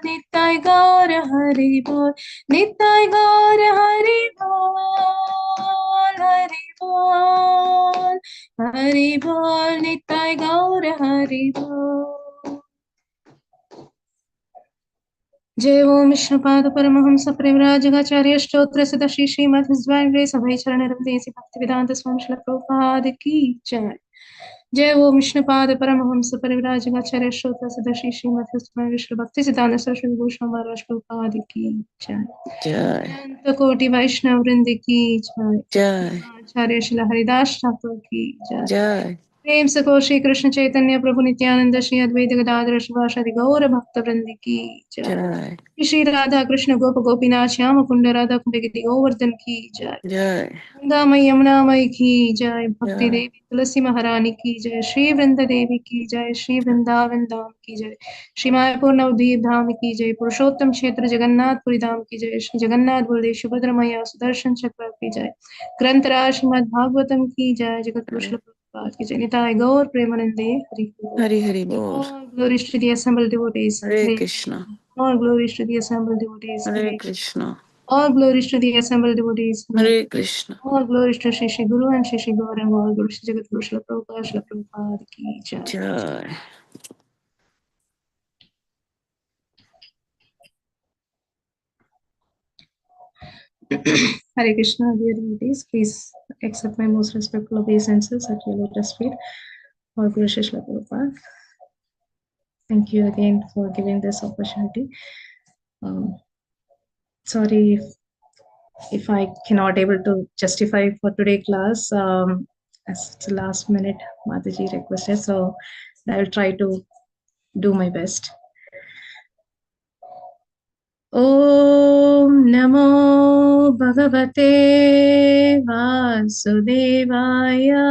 Nitai Gaur Hari Bol, Nitai Gaur Hari Bol, Hari Bol, Hari Bol, Nitai Gaur Hari Bol. जय ओम विष्णुपाद परमहंस परिव्राजकाचार्य स्तोत्र सदा श्री श्रीमद् हृदय सभा चरण रविदेसी भक्ति वेदांत स्वामी श्रील प्रभुपाद की जय। जय ओम विष्णुपाद परमहंस परिव्राजकाचार्य स्तोत्र सदा श्री श्रीमद् हृदय श्री भक्ति सिद्धांत सरस्वती भूषण महाराज प्रभुपाद की जय। जय अनंत कोटि वैष्णव वृंद की जय। जय आचार्य श्री हरिदास ठाकुर की जय। जय प्रेम से को श्री कृष्ण चैतन्य प्रभु नित्यानंद श्री अद्वैत गदाधर शिवासादि गौर भक्त वृंद की जय। जय श्री राधा कृष्ण गोप गोपीनाथ श्याम कुंड राधा कुंड गिरि गोवर्धन की जय। जय गंगा मई यमुना मई की जय। भक्ति जय देवी तुलसी महारानी की जय। श्री वृंद देवी की जय। श्री वृंदावन धाम की जय। श्री मायापुर नवद्वीप धाम की जय। पुरुषोत्तम क्षेत्र जगन्नाथपुरी धाम की जय। श्री जगन्नाथ बलदेव सुभद्रा मैया सुदर्शन चक्र की जय। ग्रंथराज श्रीमद् भागवतम की जय। जगत गुरु श्रील प्रभुपाद की जय। निताय गौर प्रेमानंदे हरि बोल। हरि हरि बोल। All glories to the assembled devotees. Hare Hare Krishna Krishna. All glories to the assembled devotees. Hare Hare Krishna all glories to the assembled devotees. Hare Hare Krishna all glories to Shri Shri Guru and Shri Shri Gauranga. All glories to Jagat Guru Srila Prabhupada Srila Prabhupada ki jai. जय। Hare Krishna, dear devotees. Please accept my most respectful obeisances at your lotus feet. All Guru Shri Srila Prabhupada. Thank you again for giving this opportunity. Sorry if I cannot able to justify for today class, as it's the last minute Mataji requested, so I will try to do my best. Om Namo Bhagavate Vasudevaya.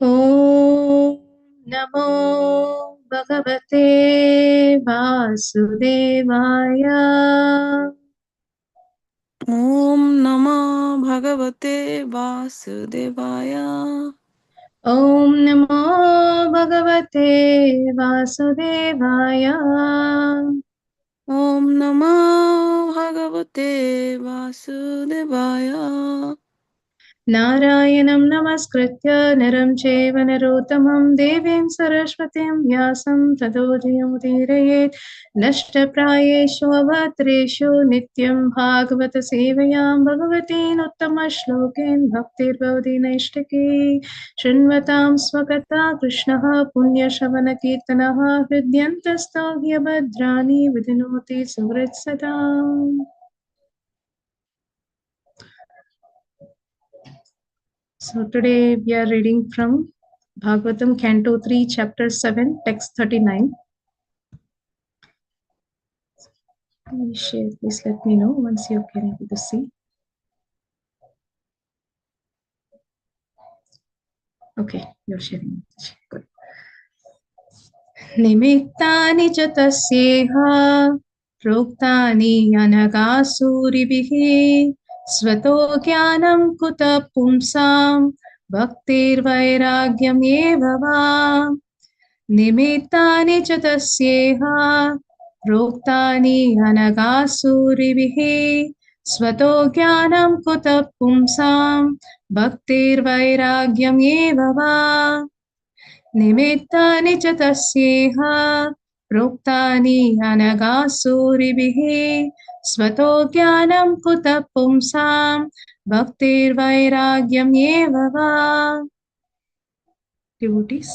Om Namo Bhagavate Vasudevaya. ओम नमो भगवते वासुदेवाय। Om Namo Bhagavate Vasudevaya. ओम नमो भगवते वासुदेवाय। Narayanam Namaskritya Naram Cheva Narottamam Devim Saraswatim Vyasam Tato Jayamudiraye Nashtaprayeshu Avatreshu Nityam Bhagavata Sevayam Bhagavatin Uttama Shlokin Bhaktir Bhavati Naishtaki Shinvatam Swakata Krishnaha Punya Shavana Kirtanaha Hridyantastavya Bhadrani Vidinoti Suvrit Sadam. So today we are reading from Bhagavatam Canto 3, Chapter 7, Text 39. Please let me know once you are able to see. Okay, you're sharing. Good. Nimittani च तस्येह प्रोक्तानि अनगासुरिभिः स्वतो ज्ञानं कुतः पुंसां भक्तिर्वैराग्यमेव वा निमित्तानि च तस्येह प्रोक्तानि अनगासुरिभिः स्वतो ज्ञानं कुतः पुंसां भक्तिर्वैराग्यमेव वा निमित्तानि च तस्येह प्रोक्तानि अनगासुरिभिः स्वतो ज्ञानं कुतः पुंसां भक्तिर्वैराग्यमेव वा. Devotees.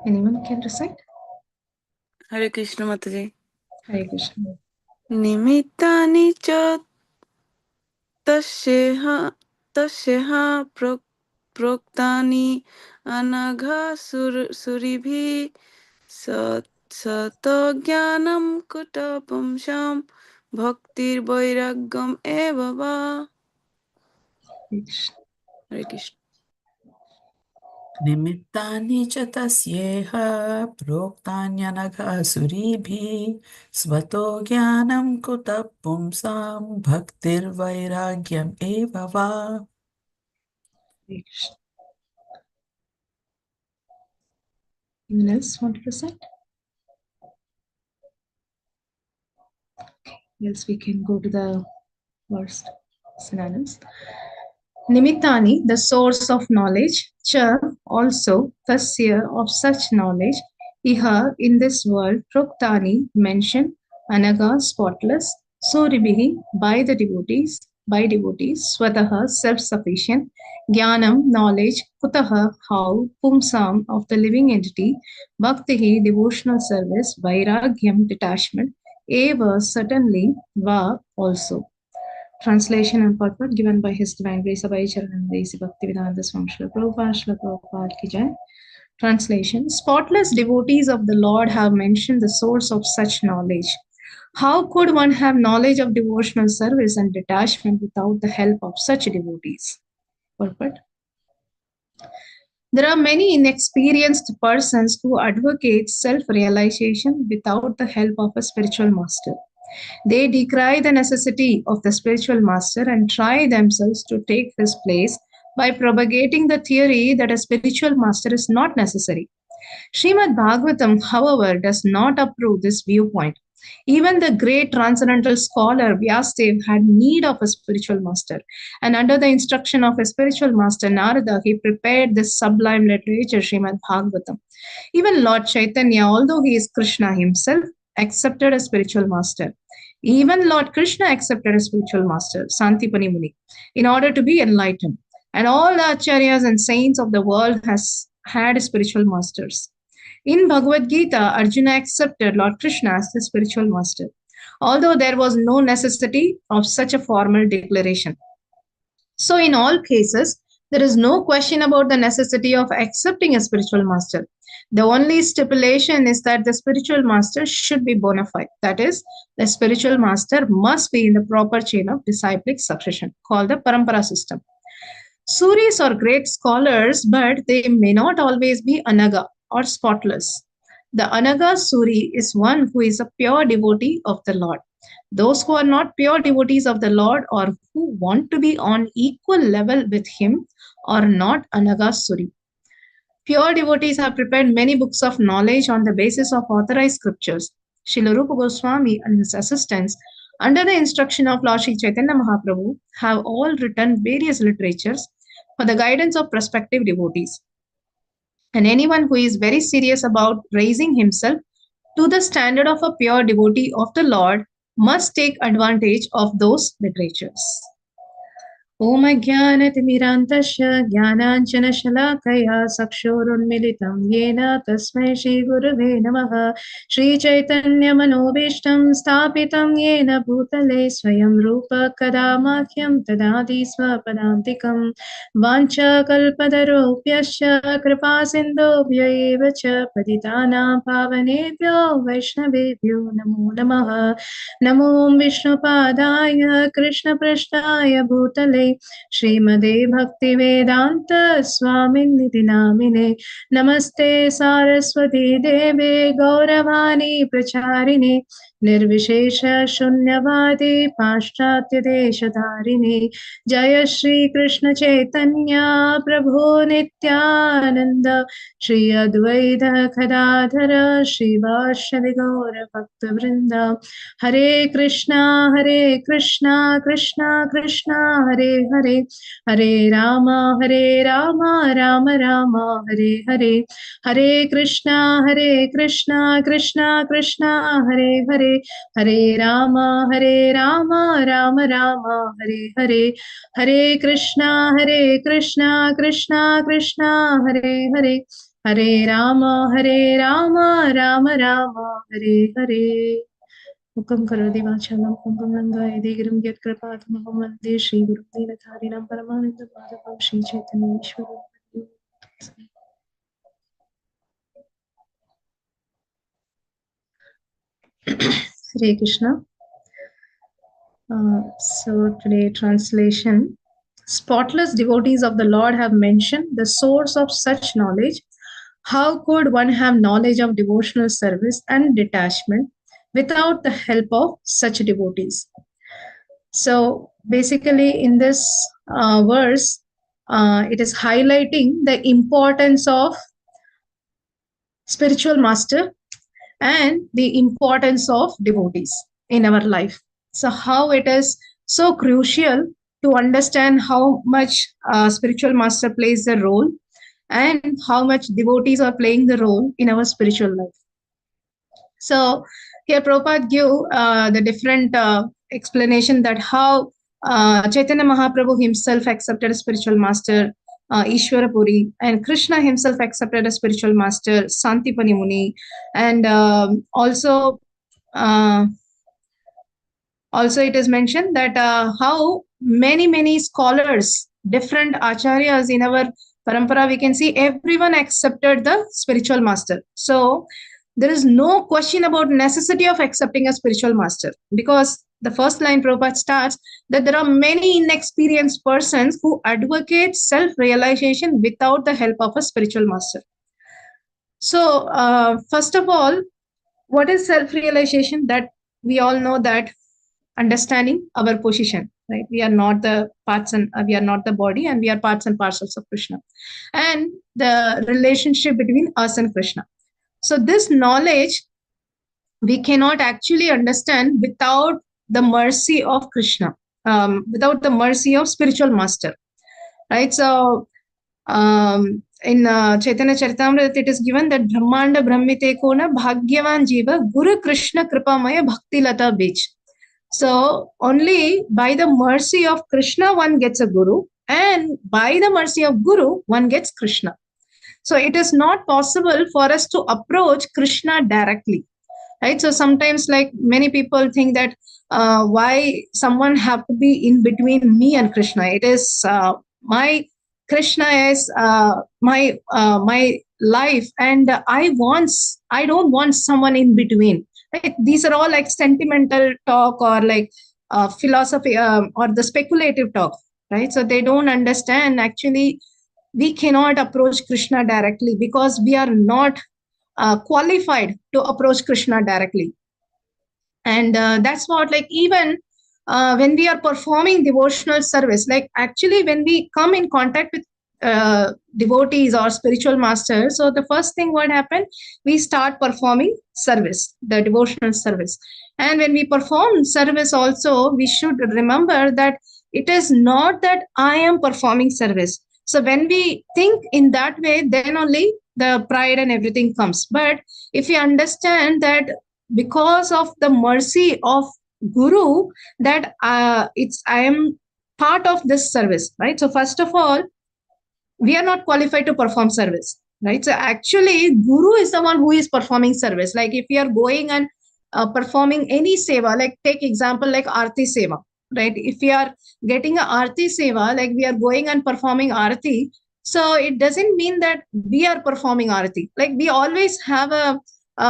Anyone can recite? हरे कृष्ण माताजी। Hare Krishna. निमित्तानि च तस्येह प्रोक्तानि अनघासुरिभिः सतो ज्ञानं कुतः पुंसां भक्तिर्वैराग्यम् एव वा। हरे कृष्ण। निमित्तानि च तस्येह प्रोक्तान्यनघासुरीभिः स्वतो ज्ञानं कुतः पुंसां भक्तिर्वैराग्यम् एव वा. Anyone else want to present? Else we can go to the first synonyms. Nimittani, the source of knowledge, cha, also, tasya, of such knowledge, iha, in this world, proktani, mentioned, anaga, spotless, suribihi, by devotees, swataha, self-sufficient, jnanam, knowledge, kutaha, how, pumsam, of the living entity, bhaktihi, devotional service, vairagyam, detachment, eva, certainly, va, also. Translation and purport given by His Divine Grace Abhay Charanandesi Bhaktivedanta Swami Srila Prabhupada Srila Prabhupada Ki Jai. Translation. Spotless devotees of the Lord have mentioned the source of such knowledge. How could one have knowledge of devotional service and detachment without the help of such devotees? Purport. There are many inexperienced persons who advocate self-realization without the help of a spiritual master. They decry the necessity of the spiritual master and try themselves to take his place by propagating the theory that a spiritual master is not necessary. Srimad Bhagavatam, however, does not approve this viewpoint. Even the great transcendental scholar Vyasadeva had need of a spiritual master, and under the instruction of a spiritual master Narada, he prepared this sublime literature, Srimad Bhagavatam. Even Lord Chaitanya, although he is Krishna himself, accepted a spiritual master. Even Lord Krishna accepted a spiritual master, Santipani Muni, in order to be enlightened. And all the acharyas and saints of the world has had spiritual masters. In Bhagavad Gita, Arjuna accepted Lord Krishna as the spiritual master, although there was no necessity of such a formal declaration. So, in all cases, there is no question about the necessity of accepting a spiritual master. The only stipulation is that the spiritual master should be bona fide. That is, the spiritual master must be in the proper chain of disciplic succession, called the Parampara system. Suris are great scholars, but they may not always be anaga or spotless. The anaga Suri is one who is a pure devotee of the Lord. Those who are not pure devotees of the Lord or who want to be on equal level with him are not anaga Suri. Pure devotees have prepared many books of knowledge on the basis of authorized scriptures. Srila Rupa Goswami and his assistants, under the instruction of Lord Sri Chaitanya Mahaprabhu, have all written various literatures for the guidance of prospective devotees. And anyone who is very serious about raising himself to the standard of a pure devotee of the Lord must take advantage of those literatures. ॐ अज्ञानतिमिरान्तस्य ज्ञानाञ्जनशलाकया चक्षुरुन्मिलितं येन तस्मै श्रीगुरवे नमः श्रीचैतन्यमनोभीष्टं स्थापितं येन भूतले स्वयं रूप कदा मह्यं ददाति स्वपदान्तिकं वाञ्छाकल्पतरुभ्यश्च कृपासिन्धुभ्य एव च पतितानां पावनेभ्यो वैष्णवेभ्यो नमो नमः नमो विष्णुपादाय कृष्णपृष्ठाय भूतले श्रीमदे भक्तिवेदान्त स्वामिनिति नामिने नमस्ते सारस्वती देवे गौरवाणी प्रचारिणे निर्विशेष शून्यवादी पाश्चात्य देशधारिणे जय श्री कृष्ण चैतन्य प्रभु नित्यानंद श्री अद्वैत गदाधर श्रीवासदि गौर भक्तवृंद हरे कृष्णा कृष्णा कृष्णा हरे हरे हरे राम राम राम हरे हरे हरे कृष्णा कृष्णा कृष्णा हरे हरे हरे राम राम राम हरे हरे हरे कृष्णा कृष्णा कृष्णा हरे हरे हरे राम राम हरे हरे मुखं करोति वाचालं पङ्गुं लङ्घयति गिरिं यत्कृपातमहं वन्दे श्रीगुरुं दीनतारिणां परमानन्दमाधवं श्रीचैतन्येश्वरं Hare Krishna. So today translation. Spotless devotees of the Lord have mentioned the source of such knowledge. How could one have knowledge of devotional service and detachment without the help of such devotees? So basically, in this verse, it is highlighting the importance of spiritual master and the importance of devotees in our life. So, how it is so crucial to understand how much spiritual master plays the role and how much devotees are playing the role in our spiritual life. So, here Prabhupada give the different explanation that how Chaitanya Mahaprabhu himself accepted a spiritual master, Ishwara Puri, and Krishna himself accepted a spiritual master, Santipani Muni, and uh, also it is mentioned that how many scholars, different acharyas in our parampara, we can see everyone accepted the spiritual master. So there is no question about necessity of accepting a spiritual master, because the first line Prabhupada starts that there are many inexperienced persons who advocate self-realization without the help of a spiritual master. So first of all, what is self-realization? That we all know that understanding our position, right? We are not the parts, and we are not the body, and we are parts and parcels of Krishna, and the relationship between us and Krishna. So this knowledge we cannot actually understand without the mercy of Krishna, without the mercy of spiritual master, right? So in Chaitanya Charitamrita, it is given that Brahmanda Brahmite Kona Bhagyavan Jiva Guru Krishna Kripamaya Bhakti Lata Beach. So only by the mercy of Krishna one gets a guru, and by the mercy of guru one gets Krishna. So it is not possible for us to approach Krishna directly, right? So sometimes, like, many people think that why someone have to be in between me and Krishna. It is my Krishna is my life, and I don't want someone in between, right? These are all like sentimental talk, or like philosophy, or the speculative talk, right? So they don't understand, actually we cannot approach Krishna directly because we are not qualified to approach Krishna directly. And that's what, like, even when we are performing devotional service, like actually when we come in contact with devotees or spiritual masters, so the first thing what happened, we start performing service, the devotional service. And when we perform service also, we should remember that it is not that I am performing service. So when we think in that way, then only the pride and everything comes. But if we understand that because of the mercy of guru, that I am part of this service, right? So first of all, we are not qualified to perform service, right? So actually guru is the one who is performing service. Like if we are going and performing any seva, like take example like arti seva, right? If we are getting a arti seva, like we are going and performing arti, so it doesn't mean that we are performing arti. Like we always have a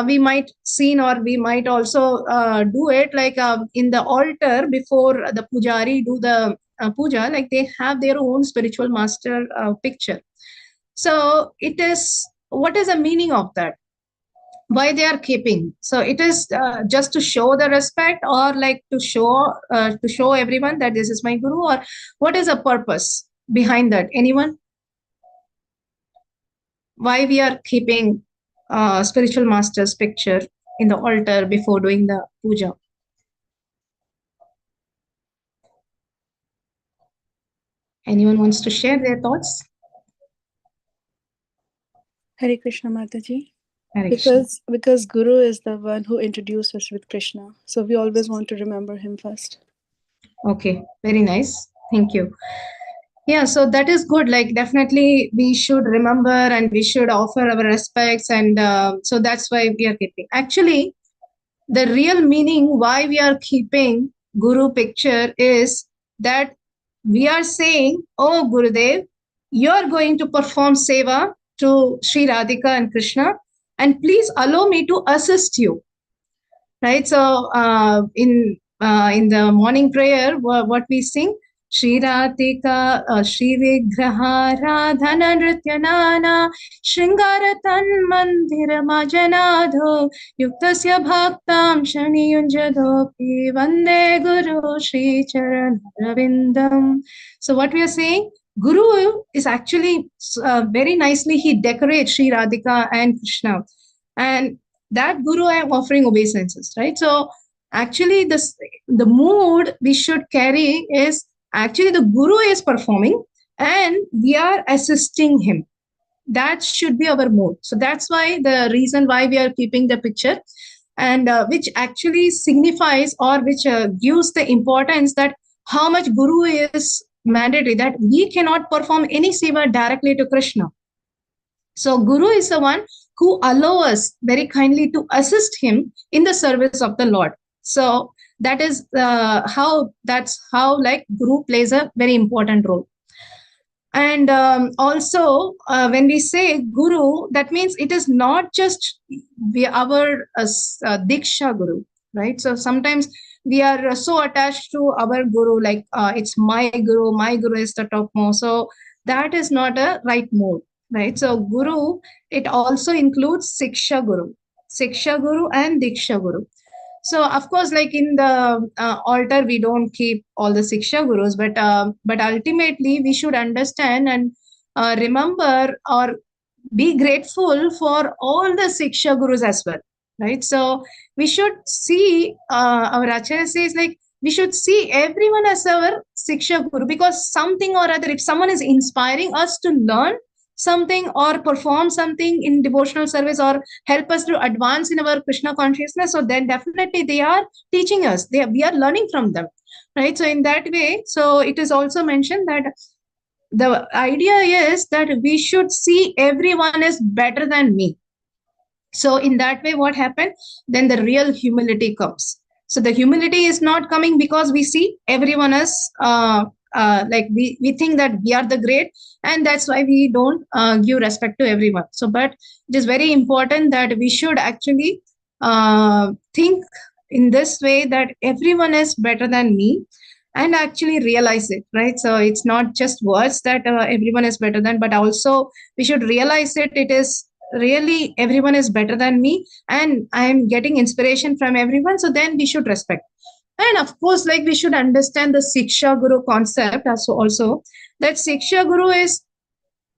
we might seen, or we might also do it like in the altar before the pujari do the puja, like they have their own spiritual master picture. So it is, what is the meaning of that? Why they are keeping? So it is just to show the respect, or like to show everyone that this is my guru, or what is the purpose behind that? Anyone? Why we are keeping spiritual master's picture in the altar before doing the puja? Anyone wants to share their thoughts? Hare Krishna Mataji. Hare Krishna. Because Guru is the one who introduced us with Krishna. So we always want to remember him first. Okay, very nice. Thank you. Yeah, so that is good. Like definitely we should remember and we should offer our respects, and so that's why we are keeping. Actually, the real meaning why we are keeping Guru picture is that we are saying, oh Gurudev, you are going to perform seva to Sri Radhika and Krishna, and please allow me to assist you. Right? So in the morning prayer, what we sing, Shri Radhika, Shri Vigraha, Radhana Nritya Nana, Shringara Tan Mandira Majanadho, Yuktasya Bhaktam Shani Yunjadopi, Vande Guru Shri Charan Ravindam. So what we are saying, Guru is actually very nicely, he decorates Shri Radhika and Krishna. And that Guru I am offering obeisances, right? So actually the mood we should carry is actually the Guru is performing and we are assisting him. That should be our mood. So that's why the reason why we are keeping the picture, and which actually signifies or which gives the importance that how much Guru is mandatory, that we cannot perform any seva directly to Krishna. So Guru is the one who allows us very kindly to assist him in the service of the Lord. So that is that's how like Guru plays a very important role. And also when we say Guru, that means it is not just our Diksha Guru, right? So sometimes we are so attached to our Guru, like it's my Guru is the topmost. So that is not a right mode, right? So Guru, it also includes Siksha Guru and Diksha Guru. So of course, like in the altar, we don't keep all the Siksha Gurus, but ultimately we should understand and remember or be grateful for all the Siksha Gurus as well, right? So we should see, our Acharya says, like, we should see everyone as our Siksha Guru, because something or other, if someone is inspiring us to learn something or perform something in devotional service or help us to advance in our Krishna consciousness, so then definitely they are teaching us. We are learning from them, right? So in that way, so it is also mentioned that the idea is that we should see everyone as better than me. So in that way, what happened? Then the real humility comes. So the humility is not coming because we see everyone as like we think that we are the great, and that's why we don't give respect to everyone. So, but it is very important that we should actually think in this way, that everyone is better than me, and actually realize it, right? So it's not just words that everyone is better than, but also we should realize it. It is really everyone is better than me, and I am getting inspiration from everyone. So then we should respect. And of course, like we should understand the Siksha Guru concept also that Siksha Guru is,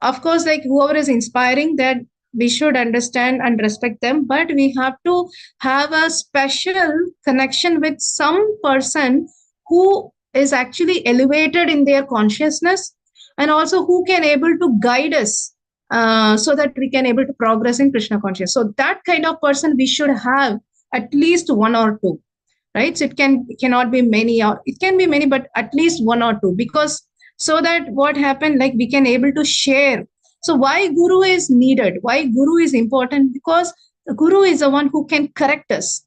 of course, like whoever is inspiring, that we should understand and respect them, but we have to have a special connection with some person who is actually elevated in their consciousness, and also who can able to guide us so that we can able to progress in Krishna consciousness. So that kind of person we should have at least one or two, right? So it cannot be many, or it can be many, but at least one or two, because so that what happened, like we can able to share. So why Guru is needed, why Guru is important? Because the Guru is the one who can correct us,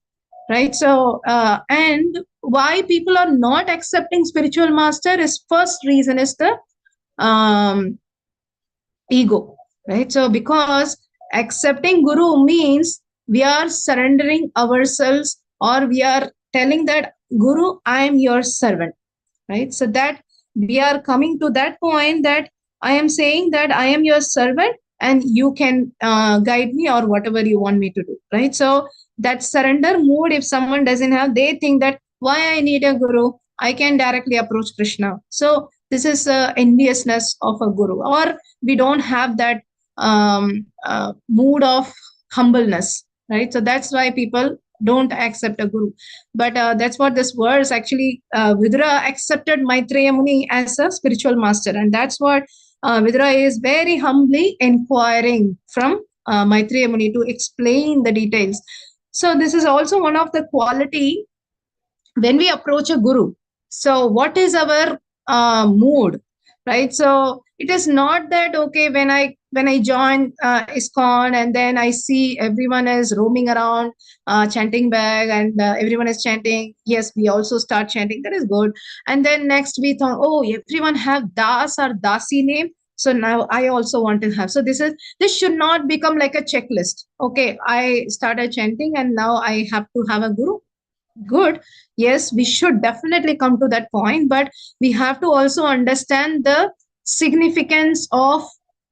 right? So and why people are not accepting spiritual master is, first reason is the ego, right? So because accepting Guru means we are surrendering ourselves, or we are telling that Guru, I am your servant, right? So that we are coming to that point that I am saying that I am your servant and you can guide me or whatever you want me to do, right? So that surrender mode, if someone doesn't have, they think that why I need a Guru, I can directly approach Krishna. So this is enviousness of a Guru, or we don't have that mood of humbleness, right? So that's why people don't accept a Guru. But that's what this verse actually, Vidura accepted Maitreya Muni as a spiritual master. And that's what Vidura is very humbly inquiring from Maitreya Muni to explain the details. So this is also one of the quality when we approach a Guru. So what is our mood, right? So it is not that, okay, when I join ISKCON and then I see everyone is roaming around chanting bag, and everyone is chanting, yes, we also start chanting, that is good. And then next we thought, oh, everyone have Das or Dasi name, so now I also want to have. So this should not become like a checklist. Okay, I started chanting and now I have to have a Guru. Good. Yes, we should definitely come to that point, but we have to also understand the significance of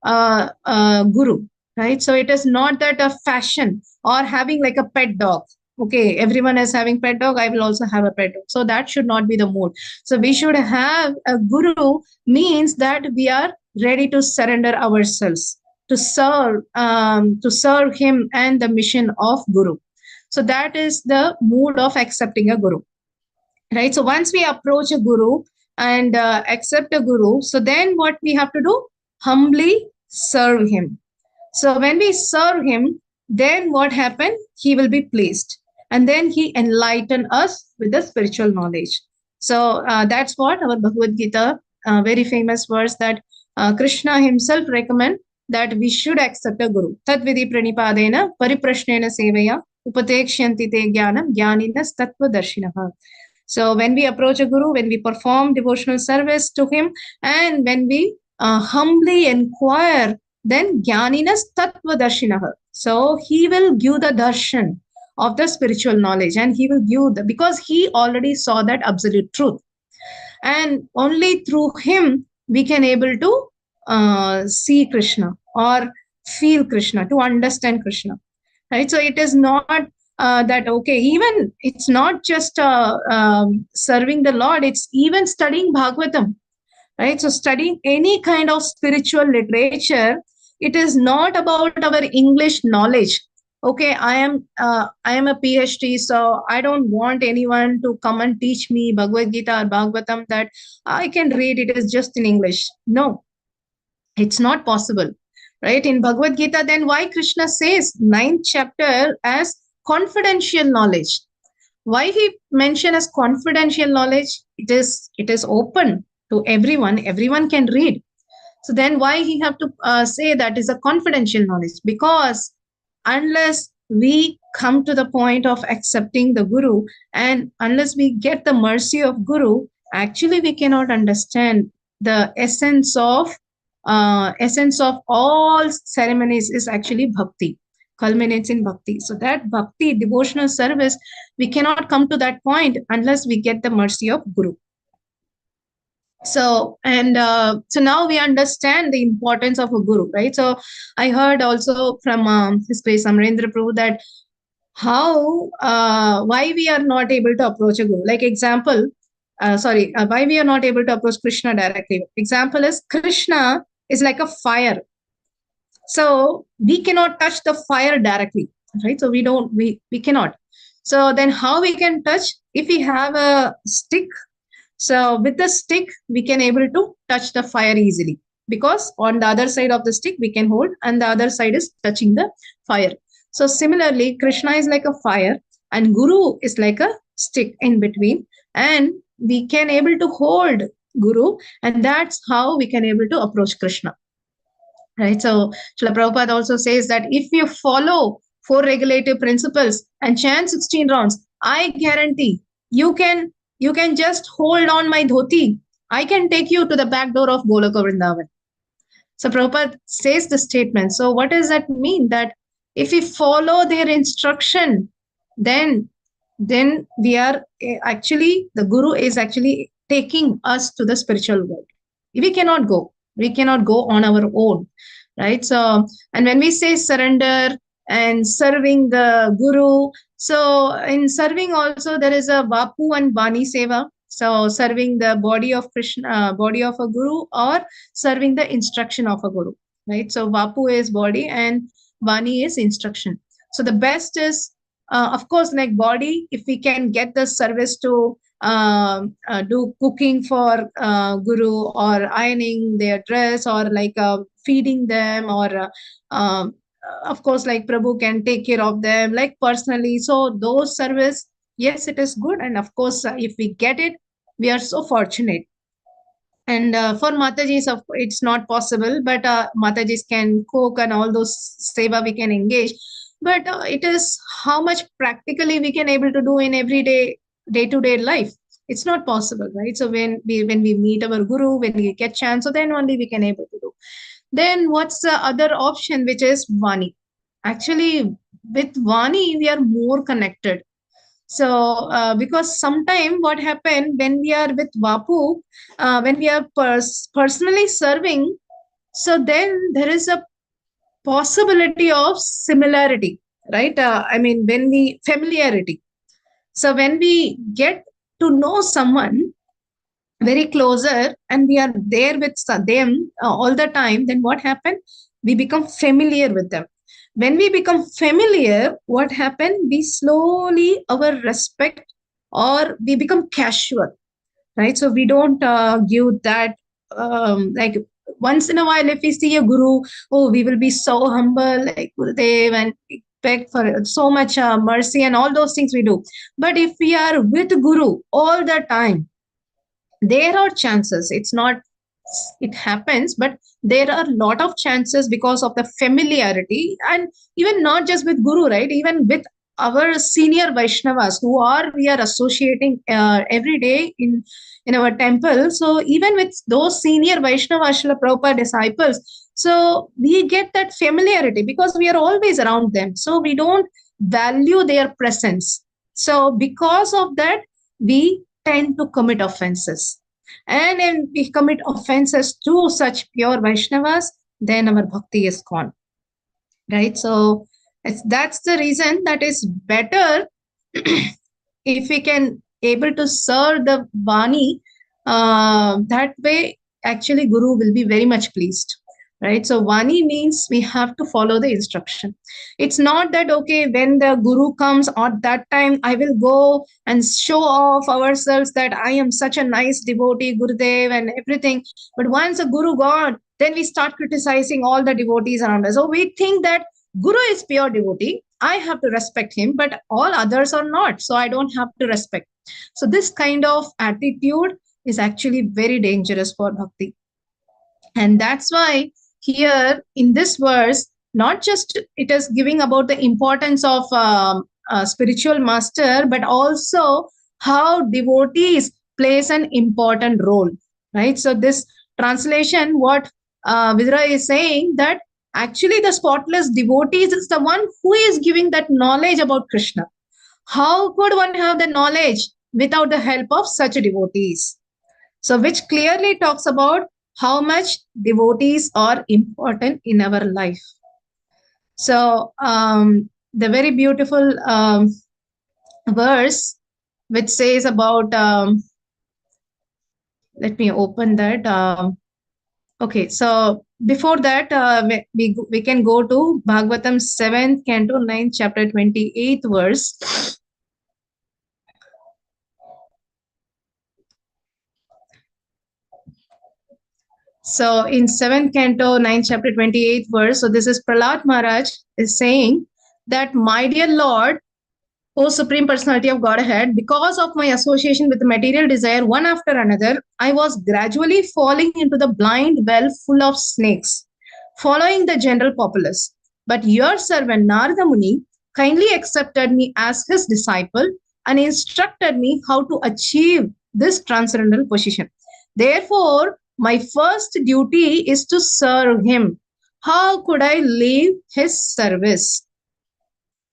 guru, right? So it is not that a fashion or having like a pet dog. Okay, everyone is having pet dog, I will also have a pet dog. So that should not be the mood. So we should have a guru means that we are ready to surrender ourselves to serve him and the mission of guru. So that is the mood of accepting a guru, right? So once we approach a guru and accept a guru, so then what we have to do? Humbly serve him. So when we serve him, then what happened? He will be pleased. And then he enlighten us with the spiritual knowledge. So that's what our Bhagavad Gita, very famous verse that Krishna himself recommend that we should accept a guru. Tad vidhi pranipadena pariprashnena sevaya upatekshyanti te jnanam jnaninas tattva darshinaha. So when we approach a guru, when we perform devotional service to him, and when we humbly inquire, then Jnaninas Tattva Darshinaha. So he will give the darshan of the spiritual knowledge, and he will give because he already saw that absolute truth. And only through him we can able to see Krishna or feel Krishna, to understand Krishna. Right? So it is not that, okay, even it's not just serving the Lord, it's even studying Bhagavatam, right? So studying any kind of spiritual literature, it is not about our English knowledge. Okay, I am a PhD, so I don't want anyone to come and teach me Bhagavad Gita or Bhagavatam that I can read. It is just in English. No, it's not possible, right? In Bhagavad Gita, then why Krishna says ninth chapter as confidential knowledge? Why he mentioned as confidential knowledge? It is open to everyone. Everyone can read. So then why he have to say that is a confidential knowledge? Because unless we come to the point of accepting the guru, and unless we get the mercy of guru, actually we cannot understand the essence of all ceremonies is actually bhakti, culminates in bhakti. So that bhakti devotional service, we cannot come to that point unless we get the mercy of guru. So now we understand the importance of a guru, right? So I heard also from his grace Amrendra Prabhu that how why we are not able to approach a guru, like example, why we are not able to approach Krishna directly. Example is Krishna is like a fire, so we cannot touch the fire directly, right? So we cannot. So then how we can touch? If we have a stick, so with the stick, we can able to touch the fire easily, because on the other side of the stick we can hold and the other side is touching the fire. So similarly, Krishna is like a fire and Guru is like a stick in between, and we can able to hold Guru, and that's how we can able to approach Krishna. Right. So Srila Prabhupada also says that if you follow 4 regulative principles and chant 16 rounds, I guarantee you can just hold on my dhoti. I can take you to the back door of Goloka Vrindavan. So Prabhupada says the statement. So what does that mean? That if we follow their instruction, then we are actually, the Guru is actually taking us to the spiritual world. We cannot go. We cannot go on our own, right? So, and when we say surrender and serving the Guru, so in serving also there is a Vapu and Vani Seva. So serving the body of Krishna, body of a Guru, or serving the instruction of a Guru, right? So Vapu is body and Vani is instruction. So the best is, of course, like body, if we can get the service to do cooking for Guru, or ironing their dress, or like feeding them, or of course, like Prabhu can take care of them, like personally. So those service, yes, it is good. And of course, if we get it, we are so fortunate. And for Matajis, it's not possible, but Matajis can cook and all those seva we can engage. But it is how much practically we can able to do in everyday, day-to-day life. It's not possible, right? So when we meet our Guru, when we get chance, so then only we can able to do. Then what's the other option, which is Vani? Actually, with Vani, we are more connected. So, because sometime what happened when we are with Vapu, when we are personally serving, so then there is a possibility of similarity, right? I mean, when we familiarity. So when we get to know someone very closer and we are there with them all the time, then what happened? We become familiar with them. When we become familiar, what happened? We slowly our respect or we become casual, right? So we don't give that like once in a while if we see a guru, oh, we will be so humble like Gurudev and beg for so much mercy and all those things we do. But if we are with Guru all the time, there are chances, it's not it happens, but there are a lot of chances because of the familiarity. And even not just with Guru, right? Even with our senior Vaishnavas who are we are associating every day in our temple. So even with those senior Vaishnava Srila Prabhupada disciples, so we get that familiarity because we are always around them, so we don't value their presence. So because of that, we tend to commit offenses. And when we commit offenses to such pure Vaishnavas, then our bhakti is gone. Right? So that's the reason that is better if we can able to serve the Vani, that way actually Guru will be very much pleased. Right? So Vani means we have to follow the instruction. It's not that, okay, when the Guru comes at that time, I will go and show off ourselves that I am such a nice devotee, Gurudev and everything. But once a Guru gone, then we start criticizing all the devotees around us. So we think that Guru is pure devotee. I have to respect him, but all others are not. So I don't have to respect. So this kind of attitude is actually very dangerous for bhakti. And that's why here in this verse, not just it is giving about the importance of spiritual master, but also how devotees plays an important role, right? So this translation, what Vidra is saying, that actually the spotless devotees is the one who is giving that knowledge about Krishna. How could one have the knowledge without the help of such devotees? So which clearly talks about how much devotees are important in our life. So the very beautiful verse which says about, let me open that. Okay, so before that, we can go to Bhagavatam 7th canto 9th chapter 28th verse. So in 7th canto 9th chapter 28th verse, so this is Prahlad Maharaj is saying that, my dear Lord, O Supreme Personality of Godhead, because of my association with the material desire one after another, I was gradually falling into the blind well full of snakes, following the general populace. But your servant Narada Muni kindly accepted me as his disciple and instructed me how to achieve this transcendental position. Therefore, my first duty is to serve him. How could I leave his service?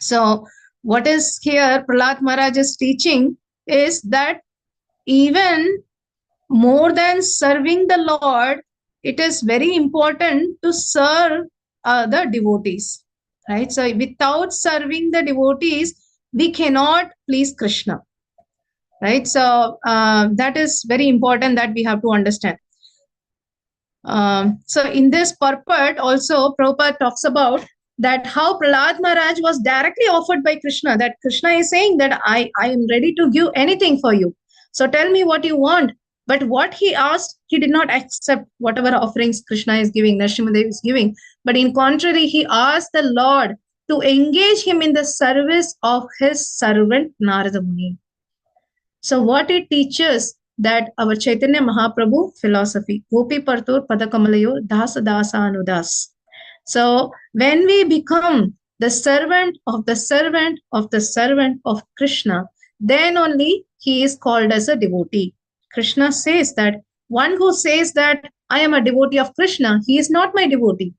So, what is here Prahlad Maharaj is teaching is that even more than serving the Lord, it is very important to serve the devotees. Right? So, without serving the devotees, we cannot please Krishna. Right? So, that is very important that we have to understand. So in this purport also Prabhupada talks about that how Prahlad Maharaj was directly offered by Krishna, that Krishna is saying that I am ready to give anything for you. So tell me what you want. But what he asked, he did not accept whatever offerings Krishna is giving, Nrsimhadev is giving. But in contrary, he asked the Lord to engage him in the service of his servant Narada Muni. So what it teaches that our Chaitanya Mahaprabhu philosophy, Gopi Partur Padakamalayo Dasa Dasa Anudas. So when we become the servant of the servant of the servant of Krishna, then only he is called as a devotee. Krishna says that one who says that I am a devotee of Krishna, he is not my devotee.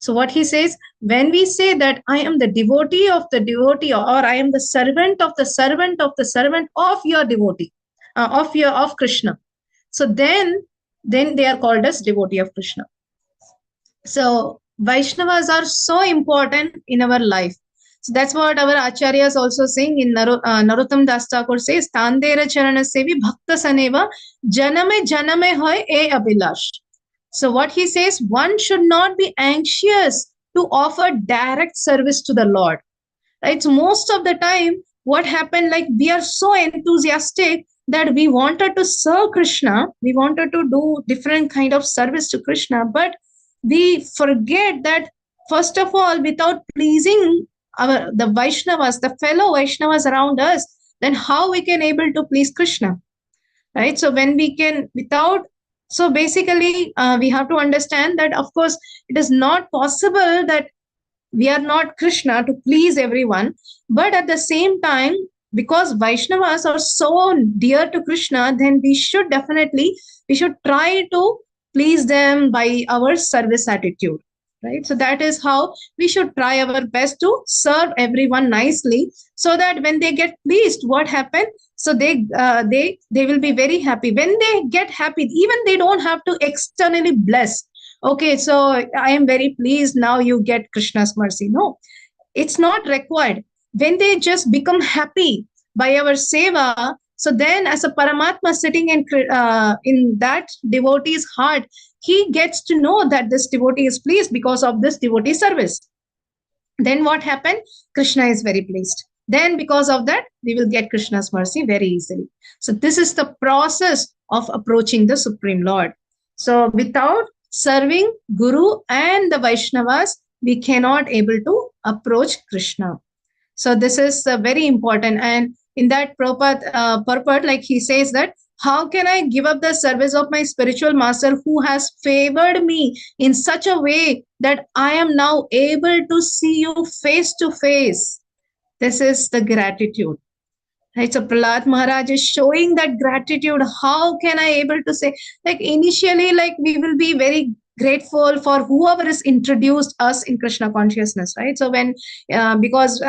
So what he says, when we say that I am the devotee of the devotee, or I am the servant of the servant of the servant of your devotee, of Krishna. So then they are called as devotee of Krishna. So Vaishnavas are so important in our life. So that's what our Acharya is also saying in Narottam Das Thakur says, Tandera Charana Sevi Bhakta Saneva Janame Janame Hoy E Abhilash. So what he says, one should not be anxious to offer direct service to the Lord. Right? So most of the time, what happened, like we are so enthusiastic that we wanted to serve Krishna, we wanted to do different kind of service to Krishna, but we forget that first of all, without pleasing the Vaishnavas, the fellow Vaishnavas around us, then how we can able to please Krishna, right? So when we can without, so basically we have to understand that of course it is not possible that we are not Krishna to please everyone, but at the same time, because Vaishnavas are so dear to Krishna, then we should try to please them by our service attitude, right? So that is how we should try our best to serve everyone nicely, so that when they get pleased, what happened? So they will be very happy. When they get happy, even they don't have to externally bless. Okay, so I am very pleased, now you get Krishna's mercy. No, it's not required. When they just become happy by our seva, so then as a Paramatma sitting in that devotee's heart, he gets to know that this devotee is pleased because of this devotee service. Then what happened? Krishna is very pleased. Then because of that, we will get Krishna's mercy very easily. So this is the process of approaching the Supreme Lord. So without serving Guru and the Vaishnavas, we cannot able to approach Krishna. So this is very important. And in that purport, like he says that, how can I give up the service of my spiritual master who has favored me in such a way that I am now able to see you face to face? This is the gratitude. Right? So Prahlad Maharaj is showing that gratitude. How can I able to say, like initially, like we will be very grateful for whoever is introduced us in Krishna consciousness, right? So when, because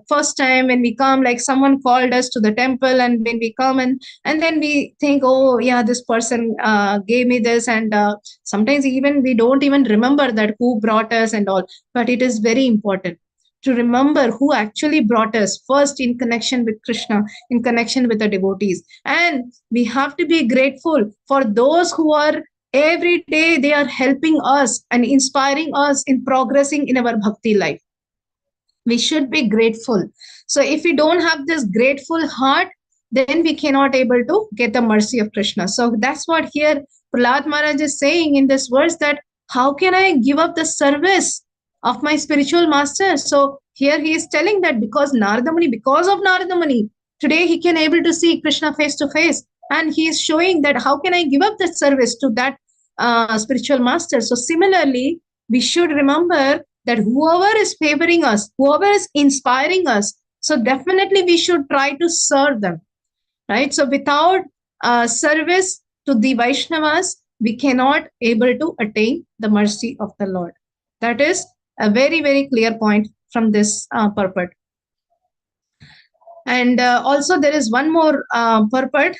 first time when we come, like someone called us to the temple, and when we come and then we think, oh yeah, this person gave me this, and sometimes even we don't even remember that who brought us and all. But it is very important to remember who actually brought us first in connection with Krishna, in connection with the devotees. And we have to be grateful for those who are every day, they are helping us and inspiring us in progressing in our bhakti life. We should be grateful. So if we don't have this grateful heart, then we cannot able to get the mercy of Krishna. So that's what here Prahlad Maharaj is saying in this verse, that how can I give up the service of my spiritual master? So here he is telling that because of Narada Muni, today he can able to see Krishna face to face. And he is showing that how can I give up that service to that spiritual master? So similarly, we should remember that whoever is favoring us, whoever is inspiring us, so definitely we should try to serve them, right? So without service to the Vaishnavas, we cannot able to attain the mercy of the Lord. That is a very, very clear point from this purport. And also there is one more purport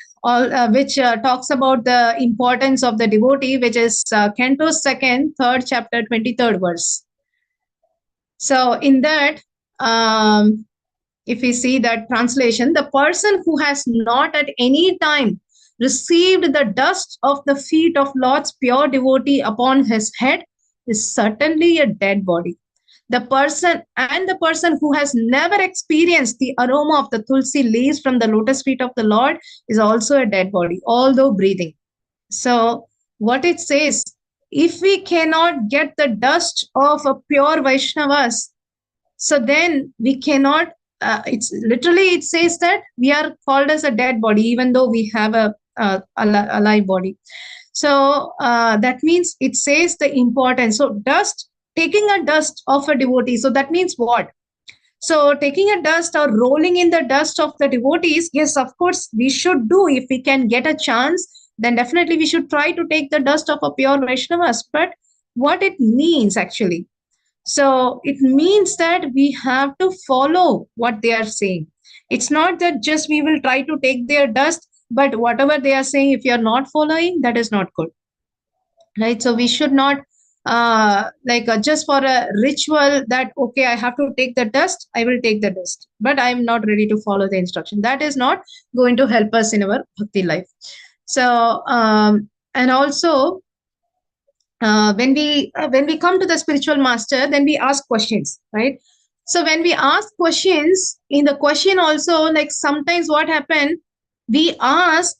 which talks about the importance of the devotee, which is Canto 2nd, 3rd chapter, 23rd verse. So in that, if we see that translation, the person who has not at any time received the dust of the feet of Lord's pure devotee upon his head is certainly a dead body. The person who has never experienced the aroma of the tulsi leaves from the lotus feet of the Lord is also a dead body, although breathing. So what it says, if we cannot get the dust of a pure Vaishnavas, so then we cannot, it's literally, it says that we are called as a dead body, even though we have a alive body. So that means it says the importance. So taking a dust of a devotee. So that means what? So taking a dust or rolling in the dust of the devotees, yes, of course, we should do. If we can get a chance, then definitely we should try to take the dust of a pure Vaishnavas. But what it means actually? So it means that we have to follow what they are saying. It's not that just we will try to take their dust, but whatever they are saying, if you are not following, that is not good, right? So we should not just for a ritual that okay, I have to take the dust, I will take the dust, but I'm not ready to follow the instruction. That is not going to help us in our bhakti life. So and also when we come to the spiritual master, then we ask questions, right? So when we ask questions, in the question also, like sometimes what happen, we ask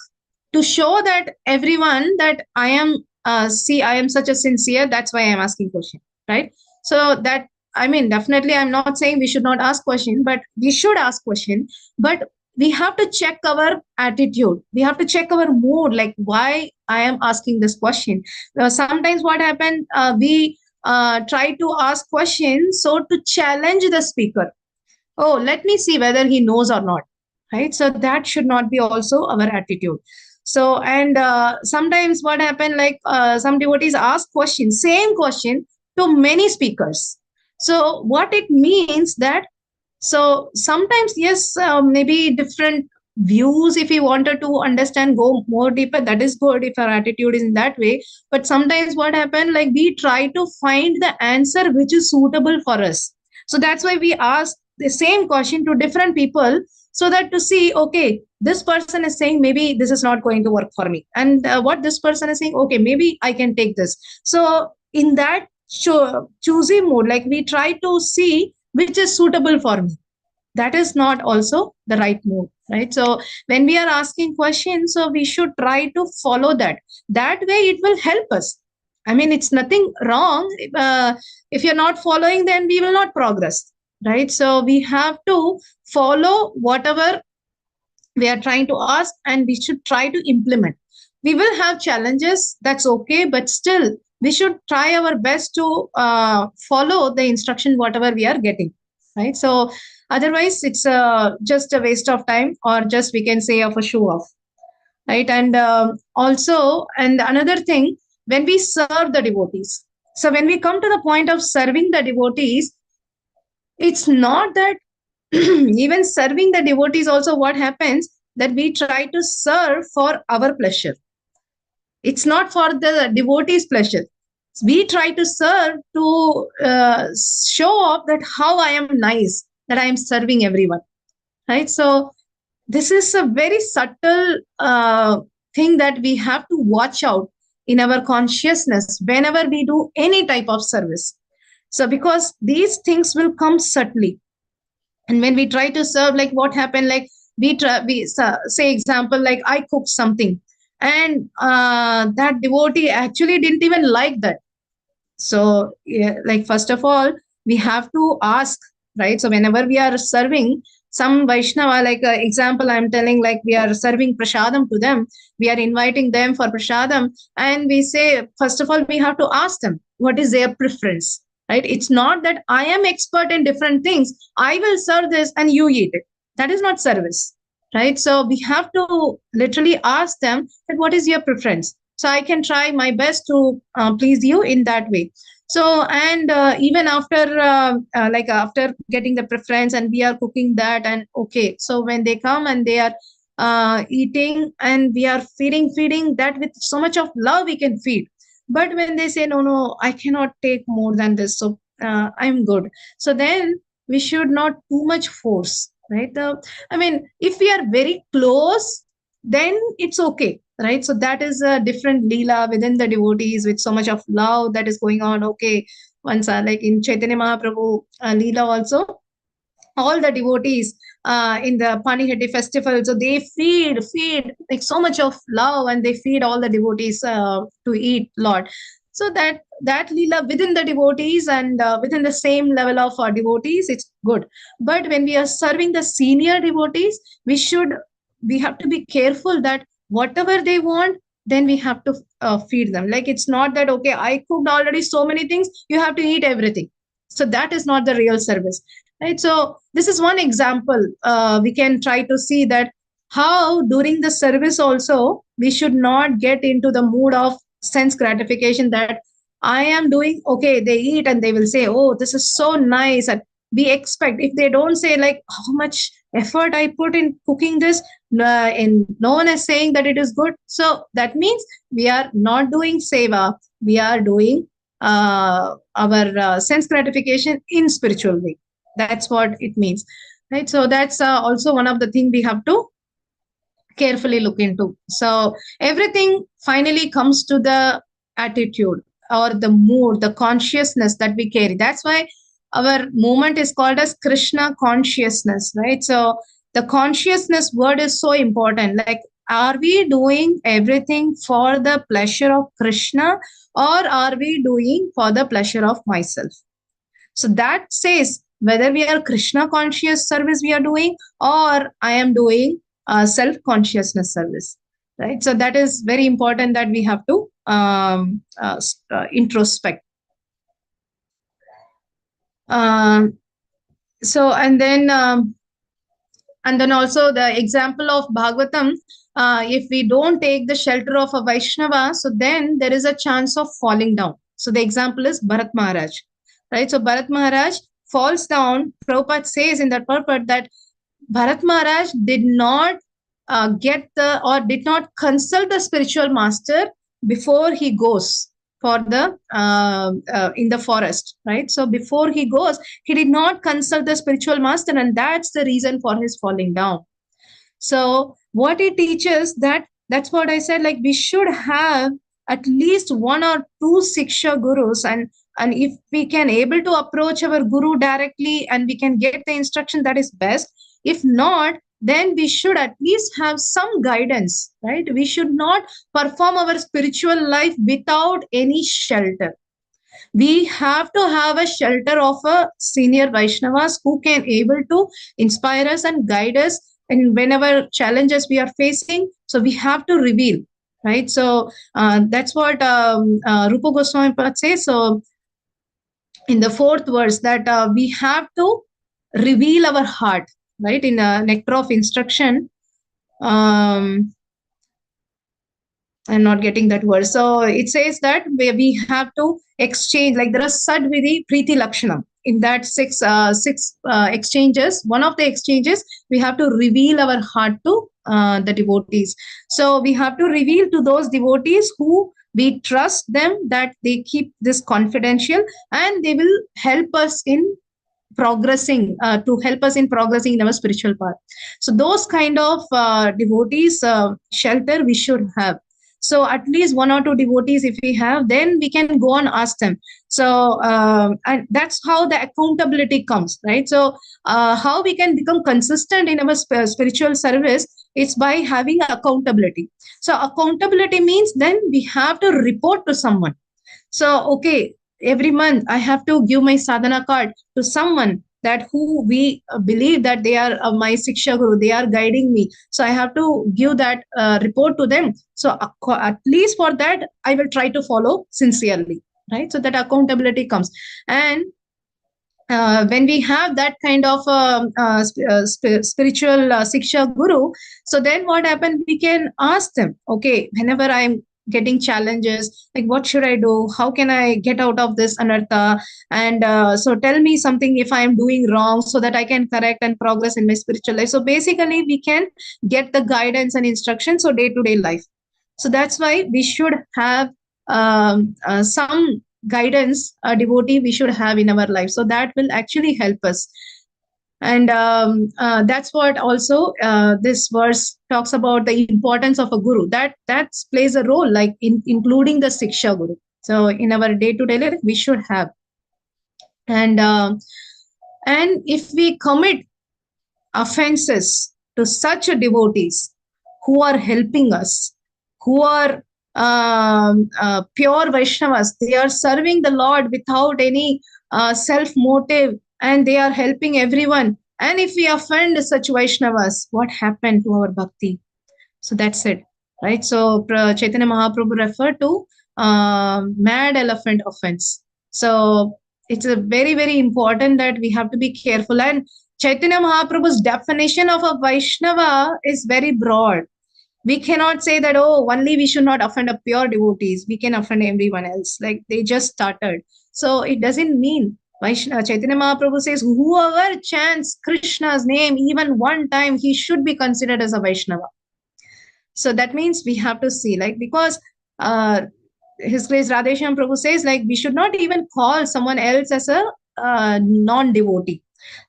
to show that everyone that I am see, I am such a sincere, that's why I am asking question, right? So that, I mean, definitely I'm not saying we should not ask question, but we should ask question. But we have to check our attitude, we have to check our mood, like why I am asking this question. Sometimes what happened, we try to ask questions so to challenge the speaker. Oh, let me see whether he knows or not, right? So that should not be also our attitude. So and sometimes what happened, like some devotees ask questions, same question, to many speakers. So what it means that, so sometimes, yes, maybe different views, if we wanted to understand, go more deeper, that is good if our attitude is in that way. But sometimes what happened, like we try to find the answer which is suitable for us. So that's why we ask the same question to different people, so that to see, okay, this person is saying maybe this is not going to work for me. And what this person is saying, okay, maybe I can take this. So in that choosy mode, like we try to see which is suitable for me. That is not also the right move, right? So when we are asking questions, so we should try to follow that. That way it will help us. I mean, it's nothing wrong. If you're not following, then we will not progress, right? So we have to follow whatever we are trying to ask, and we should try to implement. We will have challenges, that's okay, but still we should try our best to follow the instruction whatever we are getting, right? So otherwise it's just a waste of time, or just we can say of a show off, right? And also, and another thing, when we serve the devotees, so when we come to the point of serving the devotees, it's not that even serving the devotees also, what happens, that we try to serve for our pleasure. It's not for the devotees pleasure. We try to serve to show off that how I am nice, that I am serving everyone, right? So this is a very subtle thing that we have to watch out in our consciousness whenever we do any type of service. So because these things will come subtly, and when we try to serve, like what happened, like we say example, like I cook something, and that devotee actually didn't even like that. So yeah, like first of all, we have to ask, right? So whenever we are serving some Vaishnava, like example I'm telling, like we are serving prasadam to them, we are inviting them for prasadam, and we say, first of all, we have to ask them what is their preference, right? It's not that I am expert in different things, I will serve this and you eat it. That is not service, right? So we have to literally ask them that what is your preference, so I can try my best to please you in that way. So and even after after getting the preference, and we are cooking that, and okay, so when they come and they are eating, and we are feeding that with so much of love we can feed. But when they say no, no, I cannot take more than this, so I'm good, so then we should not too much force, right? I mean, if we are very close, then it's okay, right? So that is a different leela within the devotees, with so much of love that is going on. Okay, once like in Chaitanya Mahaprabhu leela also, all the devotees in the Panihati festival, so they feed like so much of love, and they feed all the devotees to eat lot. So that leela within the devotees, and within the same level of devotees, it's good. But when we are serving the senior devotees, we have to be careful that whatever they want, then we have to feed them. Like it's not that okay, I cooked already so many things, you have to eat everything. So that is not the real service, right? So this is one example. We can try to see that how during the service also we should not get into the mood of sense gratification, that I am doing okay. They eat and they will say, "Oh, this is so nice." And we expect, if they don't say like how much effort I put in cooking this, and no one is saying that it is good. So that means we are not doing seva. We are doing our sense gratification in spiritual way. That's what it means, right? So that's also one of the thing we have to carefully look into. So everything finally comes to the attitude or the mood, the consciousness that we carry. That's why our movement is called as Krishna consciousness, right? So the consciousness word is so important. Like, are we doing everything for the pleasure of Krishna, or are we doing for the pleasure of myself? So that says whether we are Krishna conscious service we are doing, or I am doing self consciousness service, right? So that is very important that we have to introspect. So and then also the example of Bhagavatam, if we don't take the shelter of a Vaishnava, so then there is a chance of falling down. So the example is Bharat Maharaj, right? So Bharat Maharaj falls down. Prabhupada says in that purport that Bharat Maharaj did not did not consult the spiritual master before he goes for the in the forest, right? So before he goes, he did not consult the spiritual master, and that's the reason for his falling down. So what it teaches, that's what I said, like we should have at least one or two Siksha gurus, and if we can able to approach our guru directly and we can get the instruction, that is best. If not, then we should at least have some guidance, right? We should not perform our spiritual life without any shelter. We have to have a shelter of a senior Vaishnavas who can able to inspire us and guide us, and whenever challenges we are facing, so we have to reveal, right? So that's what Rupa Goswami Pad says. So in the fourth verse, that we have to reveal our heart, right? In nectar of instruction, I'm not getting that word. So it says that we have to exchange, like there are Sadvidi, Preeti, Lakshanam. In that six exchanges, one of the exchanges, we have to reveal our heart to the devotees. So we have to reveal to those devotees who we trust them, that they keep this confidential and they will help us in progressing, to help us in progressing in our spiritual path. So those kind of devotees shelter we should have. So at least one or two devotees if we have, then we can go and ask them. So and that's how the accountability comes, right? So how we can become consistent in our spiritual service, it's by having accountability. So accountability means then we have to report to someone. So okay, every month I have to give my sadhana card to someone that who we believe that they are my Siksha Guru, they are guiding me. So I have to give that report to them. So at least for that, I will try to follow sincerely, right? So that accountability comes. And when we have that kind of spiritual Siksha Guru, so then what happened? We can ask them, okay, whenever I'm getting challenges, like what should I do? How can I get out of this anartha? And so tell me something if I am doing wrong so that I can correct and progress in my spiritual life. So basically, we can get the guidance and instruction. So day to day life. So that's why we should have some guidance, a devotee we should have in our life. So that will actually help us. And that's what also this verse talks about, the importance of a guru. That plays a role, like including the Siksha Guru. So in our day-to-day life, we should have. And if we commit offenses to such devotees who are helping us, who are pure Vaishnavas, they are serving the Lord without any self motive, and they are helping everyone. And if we offend such Vaishnavas, what happened to our bhakti? So that's it, right? So Chaitanya Mahaprabhu referred to mad elephant offense. So it's a very, very important that we have to be careful. And Chaitanya Mahaprabhu's definition of a Vaishnava is very broad. We cannot say that, oh, only we should not offend a pure devotees. We can offend everyone else. Like they just started. So it doesn't mean Chaitanya Mahaprabhu says, whoever chants Krishna's name even one time, he should be considered as a Vaishnava. So that means we have to see, like, because His Grace Radheshyam Prabhu says, like, we should not even call someone else as a non-devotee,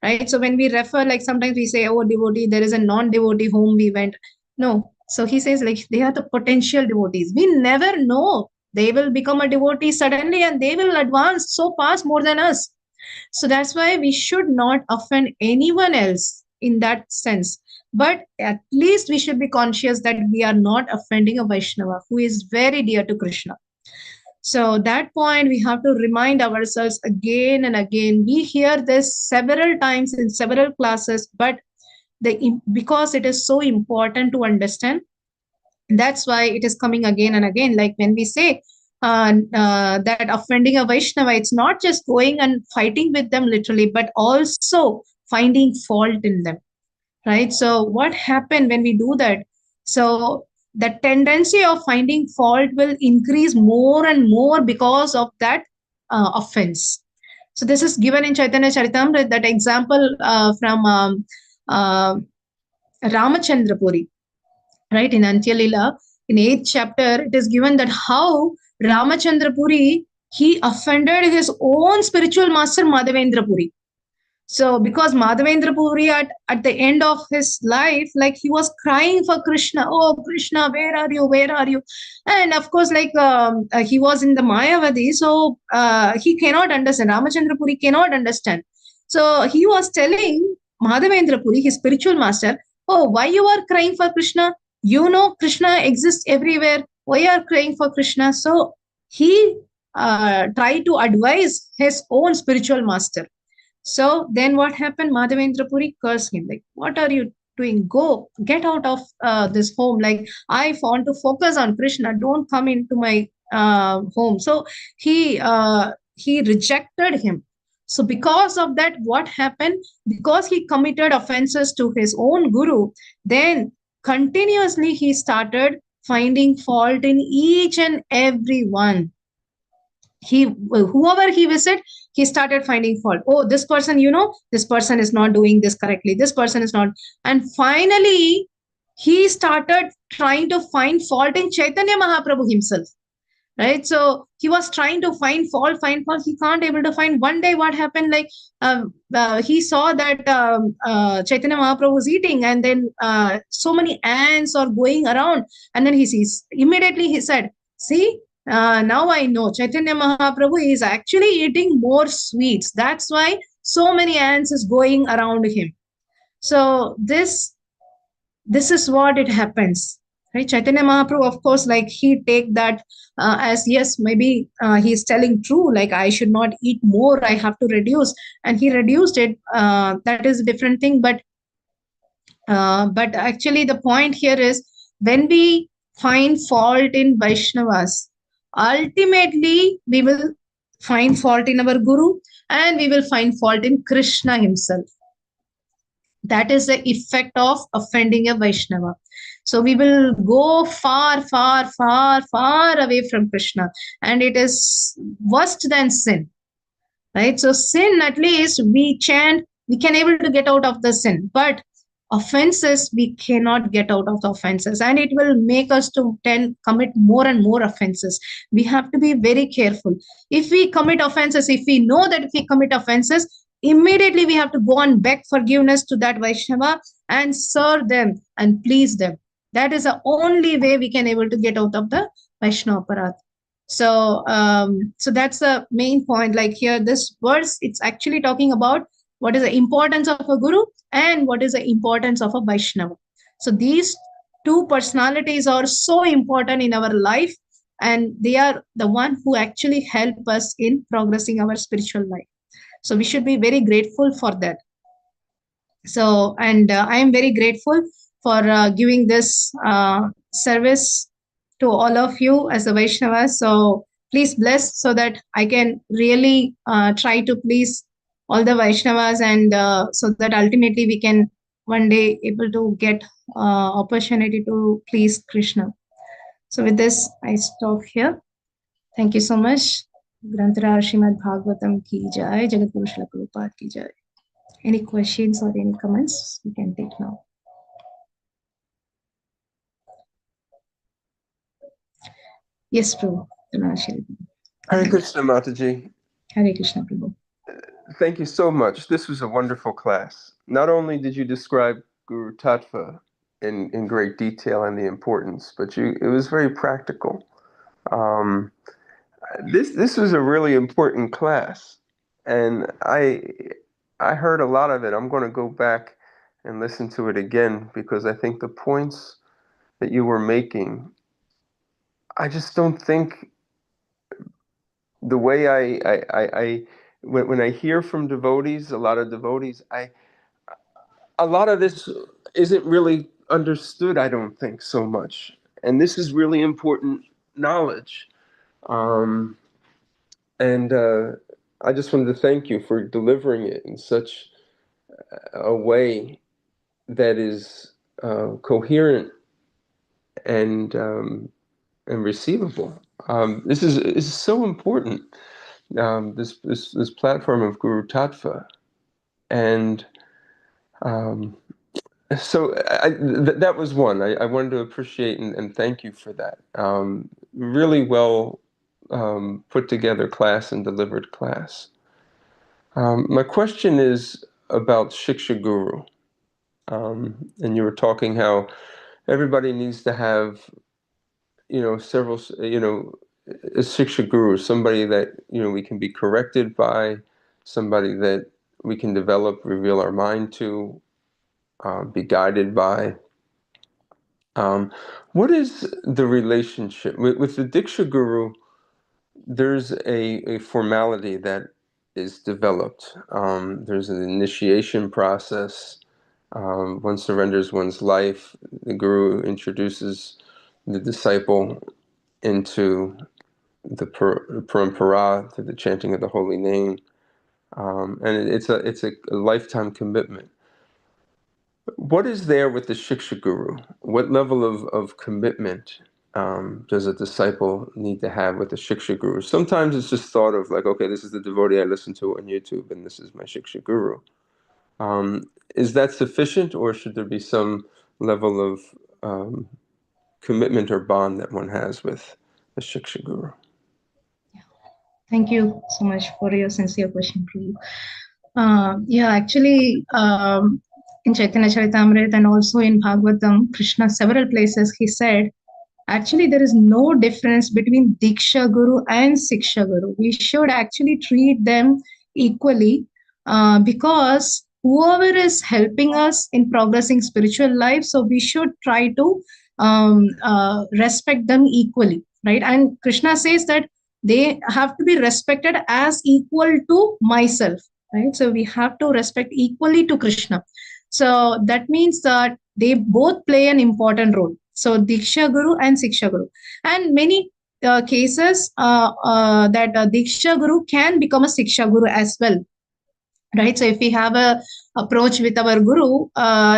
right? So when we refer, like, sometimes we say, oh, devotee, there is a non-devotee whom we went. No. So he says, like, they are the potential devotees. We never know. They will become a devotee suddenly and they will advance so fast more than us. So that's why we should not offend anyone else in that sense. But at least we should be conscious that we are not offending a Vaishnava who is very dear to Krishna. So that point we have to remind ourselves again and again. We hear this several times in several classes, but because it is so important to understand, that's why it is coming again and again. Like when we say that offending a Vaishnava, it's not just going and fighting with them literally, but also finding fault in them, right? So what happened when we do that? So the tendency of finding fault will increase more and more because of that offense. So this is given in Chaitanya Charitamrita, that example from uh, Ramachandra Puri, right? In Antyalila, in 8th chapter, it is given that how Ramachandra Puri, he offended his own spiritual master Madhavendra Puri. So because Madhavendra Puri at the end of his life, like he was crying for Krishna, oh Krishna, where are you? Where are you? And of course, like he was in the Mayavadi, so he cannot understand. Ramachandra Puri cannot understand. So he was telling Madhavendra Puri, his spiritual master, oh, why you are crying for Krishna? You know Krishna exists everywhere. Why you are crying for Krishna? So he tried to advise his own spiritual master. So then what happened? Madhavendra Puri cursed him. Like, what are you doing? Go, get out of this home. Like, I want to focus on Krishna. Don't come into my home. So he rejected him. So because of that, what happened? Because he committed offenses to his own guru, then continuously he started finding fault in each and every one. Whoever he visit, he started finding fault. Oh, this person, this person is not doing this correctly, this person is not. And finally he started trying to find fault in Chaitanya Mahaprabhu himself, right? So he was trying to find fault, he can't able to find. One day what happened, like he saw that Chaitanya Mahaprabhu was eating, and then so many ants are going around, and then he sees, immediately he said, see, now I know Chaitanya Mahaprabhu is actually eating more sweets. That's why so many ants is going around him. So this is what it happens, right? Chaitanya Mahaprabhu, of course, like he take that as, yes, maybe he's telling true, like I should not eat more, I have to reduce, and he reduced it. That is a different thing, but actually the point here is, when we find fault in Vaishnavas, ultimately we will find fault in our guru, and we will find fault in Krishna himself. That is the effect of offending a Vaishnava. So we will go far, far, far, far away from Krishna, and it is worse than sin, right? So sin, at least we chant, we can able to get out of the sin, but offenses, we cannot get out of the offenses, and it will make us to commit more and more offenses. We have to be very careful. If we commit offenses, if we know that if we commit offenses, immediately we have to go and beg forgiveness to that Vaishnava and serve them and please them. That is the only way we can able to get out of the Vaishnava Aparadh. So so that's the main point. Like here, this verse, it's actually talking about what is the importance of a guru and what is the importance of a Vaishnava. So these two personalities are so important in our life, and they are the one who actually help us in progressing our spiritual life. So we should be very grateful for that. So, and I am very grateful for giving this service to all of you as a Vaishnava. So please bless, so that I can really try to please all the Vaishnavas, and so that ultimately we can one day able to get opportunity to please Krishna. So with this, I stop here. Thank you so much. Granthara Srimad Bhagavatam ki jai, Jagat Guru Srila Prabhupada ki jai. Any questions or any comments we can take now? Yes, Prabhu. Hare Krishna, Mataji. Hare Krishna, Prabhu. Thank you so much. This was a wonderful class. Not only did you describe Guru Tattva in great detail and the importance, but it was very practical. This was a really important class, and I heard a lot of it. I'm going to go back and listen to it again because I think the points that you were making, I just don't think the way when I hear from devotees, a lot of devotees, a lot of this isn't really understood, I don't think, so much. And this is really important knowledge. And I just wanted to thank you for delivering it in such a way that is coherent and receivable. This is so important. This platform of Guru Tattva, and so that was one. I wanted to appreciate and thank you for that. Really well put together class and delivered class. My question is about Shiksha Guru. And you were talking how everybody needs to have, several, a Shiksha Guru, somebody that, we can be corrected by, somebody that we can develop, reveal our mind to, be guided by. What is the relationship with the Diksha Guru? There's a formality that is developed. There's an initiation process. One surrenders one's life. The Guru introduces the disciple into the parampara, to the chanting of the holy name, and it's a lifetime commitment. What is there with the Shiksha Guru? What level of commitment does a disciple need to have with the Shiksha Guru? Sometimes it's just thought of like, okay, this is the devotee I listen to on YouTube, and this is my Shiksha Guru. Is that sufficient, or should there be some level of commitment or bond that one has with the Shiksha Guru? Thank you so much for your sincere question, Prabhu. Actually, in Chaitanya Charitamrita and also in Bhagavatam, Krishna, several places, he said, actually, there is no difference between Diksha Guru and Siksha Guru. We should actually treat them equally because whoever is helping us in progressing spiritual life, so we should try to respect them equally, right? And Krishna says that they have to be respected as equal to myself, right? So we have to respect equally to Krishna. So that means that they both play an important role. So Diksha Guru and Siksha Guru. And many cases that Diksha Guru can become a Siksha Guru as well. Right. So if we have a approach with our Guru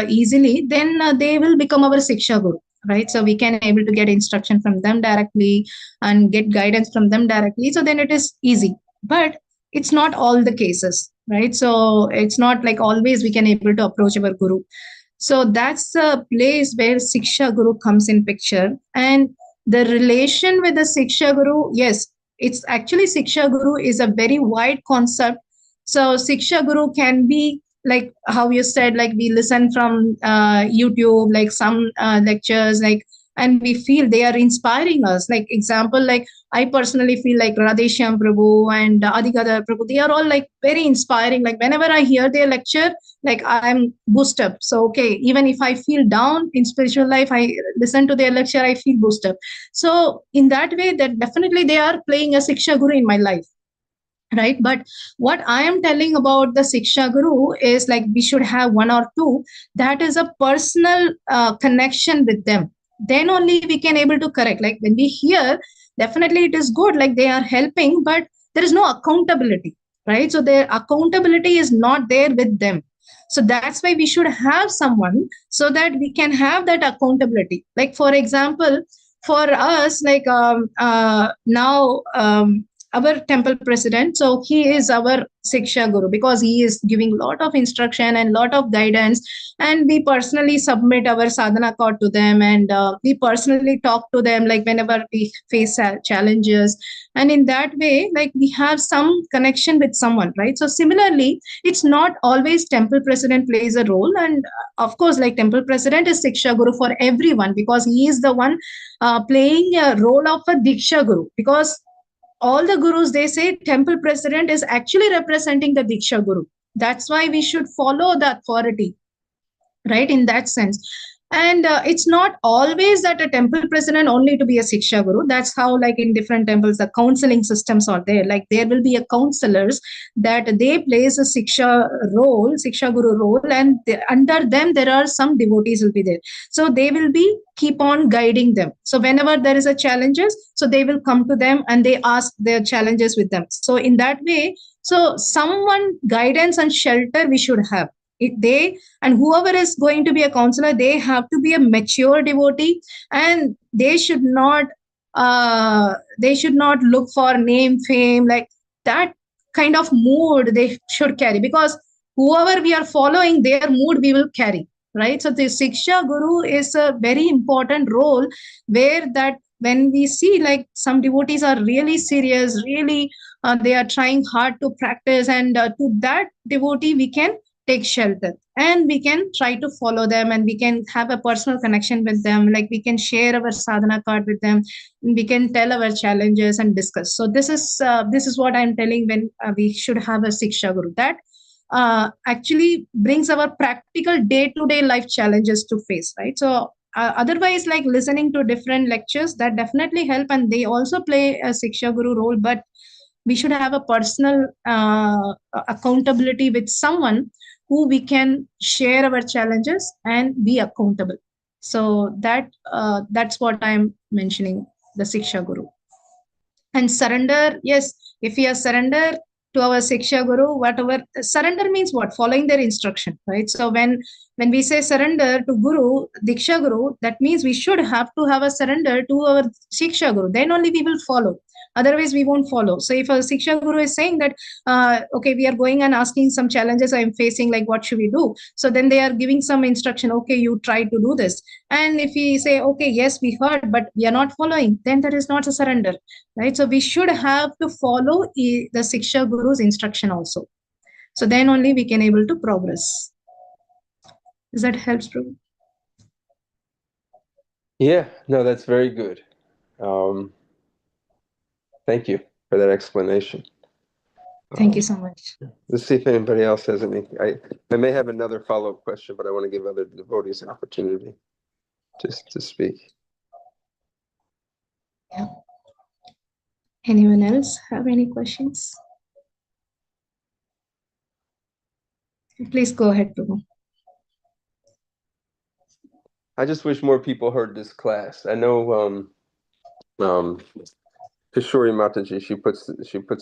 easily, then they will become our Siksha Guru. Right. So we can able to get instruction from them directly and get guidance from them directly. So then it is easy. But it's not all the cases. Right. So it's not like always we can able to approach our Guru. So that's the place where Siksha Guru comes in picture. And the relation with the Siksha Guru, yes, it's actually Siksha Guru is a very wide concept. So Siksha Guru can be like how you said, like we listen from YouTube, like some lectures, like, and we feel they are inspiring us. Like example, like I personally feel like Radheshyam Prabhu and Adigadar Prabhu, they are all like very inspiring. Like whenever I hear their lecture, like I'm boosted up. So, okay, even if I feel down in spiritual life, I listen to their lecture, I feel boosted up. So in that way, that definitely they are playing a Siksha Guru in my life. Right. But what I am telling about the Siksha Guru is like we should have one or two. That is a personal connection with them. Then only we can able to correct. Like when we hear, definitely it is good. Like they are helping, but there is no accountability. Right. So their accountability is not there with them. So that's why we should have someone so that we can have that accountability. Like for example, for us, like now our temple president, so he is our Siksha Guru because he is giving lot of instruction and lot of guidance, and we personally submit our sadhana card to them, and we personally talk to them like whenever we face challenges, and in that way like we have some connection with someone, right? So similarly, it's not always temple president plays a role, and of course like temple president is Siksha Guru for everyone because he is the one playing a role of a Diksha Guru, because all the gurus they say temple president is actually representing the Diksha Guru. That's why we should follow the authority, right, in that sense. And it's not always that a temple president only to be a Siksha Guru. That's how like in different temples the counseling systems are there, like there will be a counselors that they plays a Siksha Guru role, and under them there are some devotees will be there, so they will be keep on guiding them. So whenever there is a challenges, so they will come to them and they ask their challenges with them. So in that way, so someone guidance and shelter we should have. They, and whoever is going to be a counselor, they have to be a mature devotee, and they should not look for name, fame, like that kind of mood they should carry, because whoever we are following, their mood we will carry, right? So the Siksha Guru is a very important role, where that when we see like some devotees are really serious, really they are trying hard to practice, and to that devotee we can take shelter, and we can try to follow them, and we can have a personal connection with them, like we can share our sadhana card with them, we can tell our challenges and discuss. So this is what I'm telling, when we should have a Siksha Guru that actually brings our practical day-to-day life challenges to face, right? So otherwise like listening to different lectures, that definitely help, and they also play a Siksha Guru role, but we should have a personal accountability with someone who we can share our challenges and be accountable. So that's what I'm mentioning, the Siksha Guru. And surrender, yes, if we are surrender to our Siksha Guru, whatever surrender means, what, following their instruction, right? So when we say surrender to Guru, Diksha Guru, that means we should have to have a surrender to our Siksha Guru, then only we will follow, otherwise we won't follow. So if a Siksha Guru is saying that okay, we are going and asking some challenges I'm facing, like what should we do, so then they are giving some instruction, okay, you try to do this, and if we say okay, yes, we heard, but we are not following, then that is not a surrender, right? So we should have to follow the Siksha Guru's instruction also, so then only we can able to progress. Does that help, Prabhu? Yeah, no, that's very good. Thank you for that explanation. Thank you so much. Let's see if anybody else has any. I may have another follow-up question, but I want to give other devotees an opportunity just to speak. Yeah. Anyone else have any questions? Please go ahead, Prabhu. I just wish more people heard this class. I know Kishori Mataji, she puts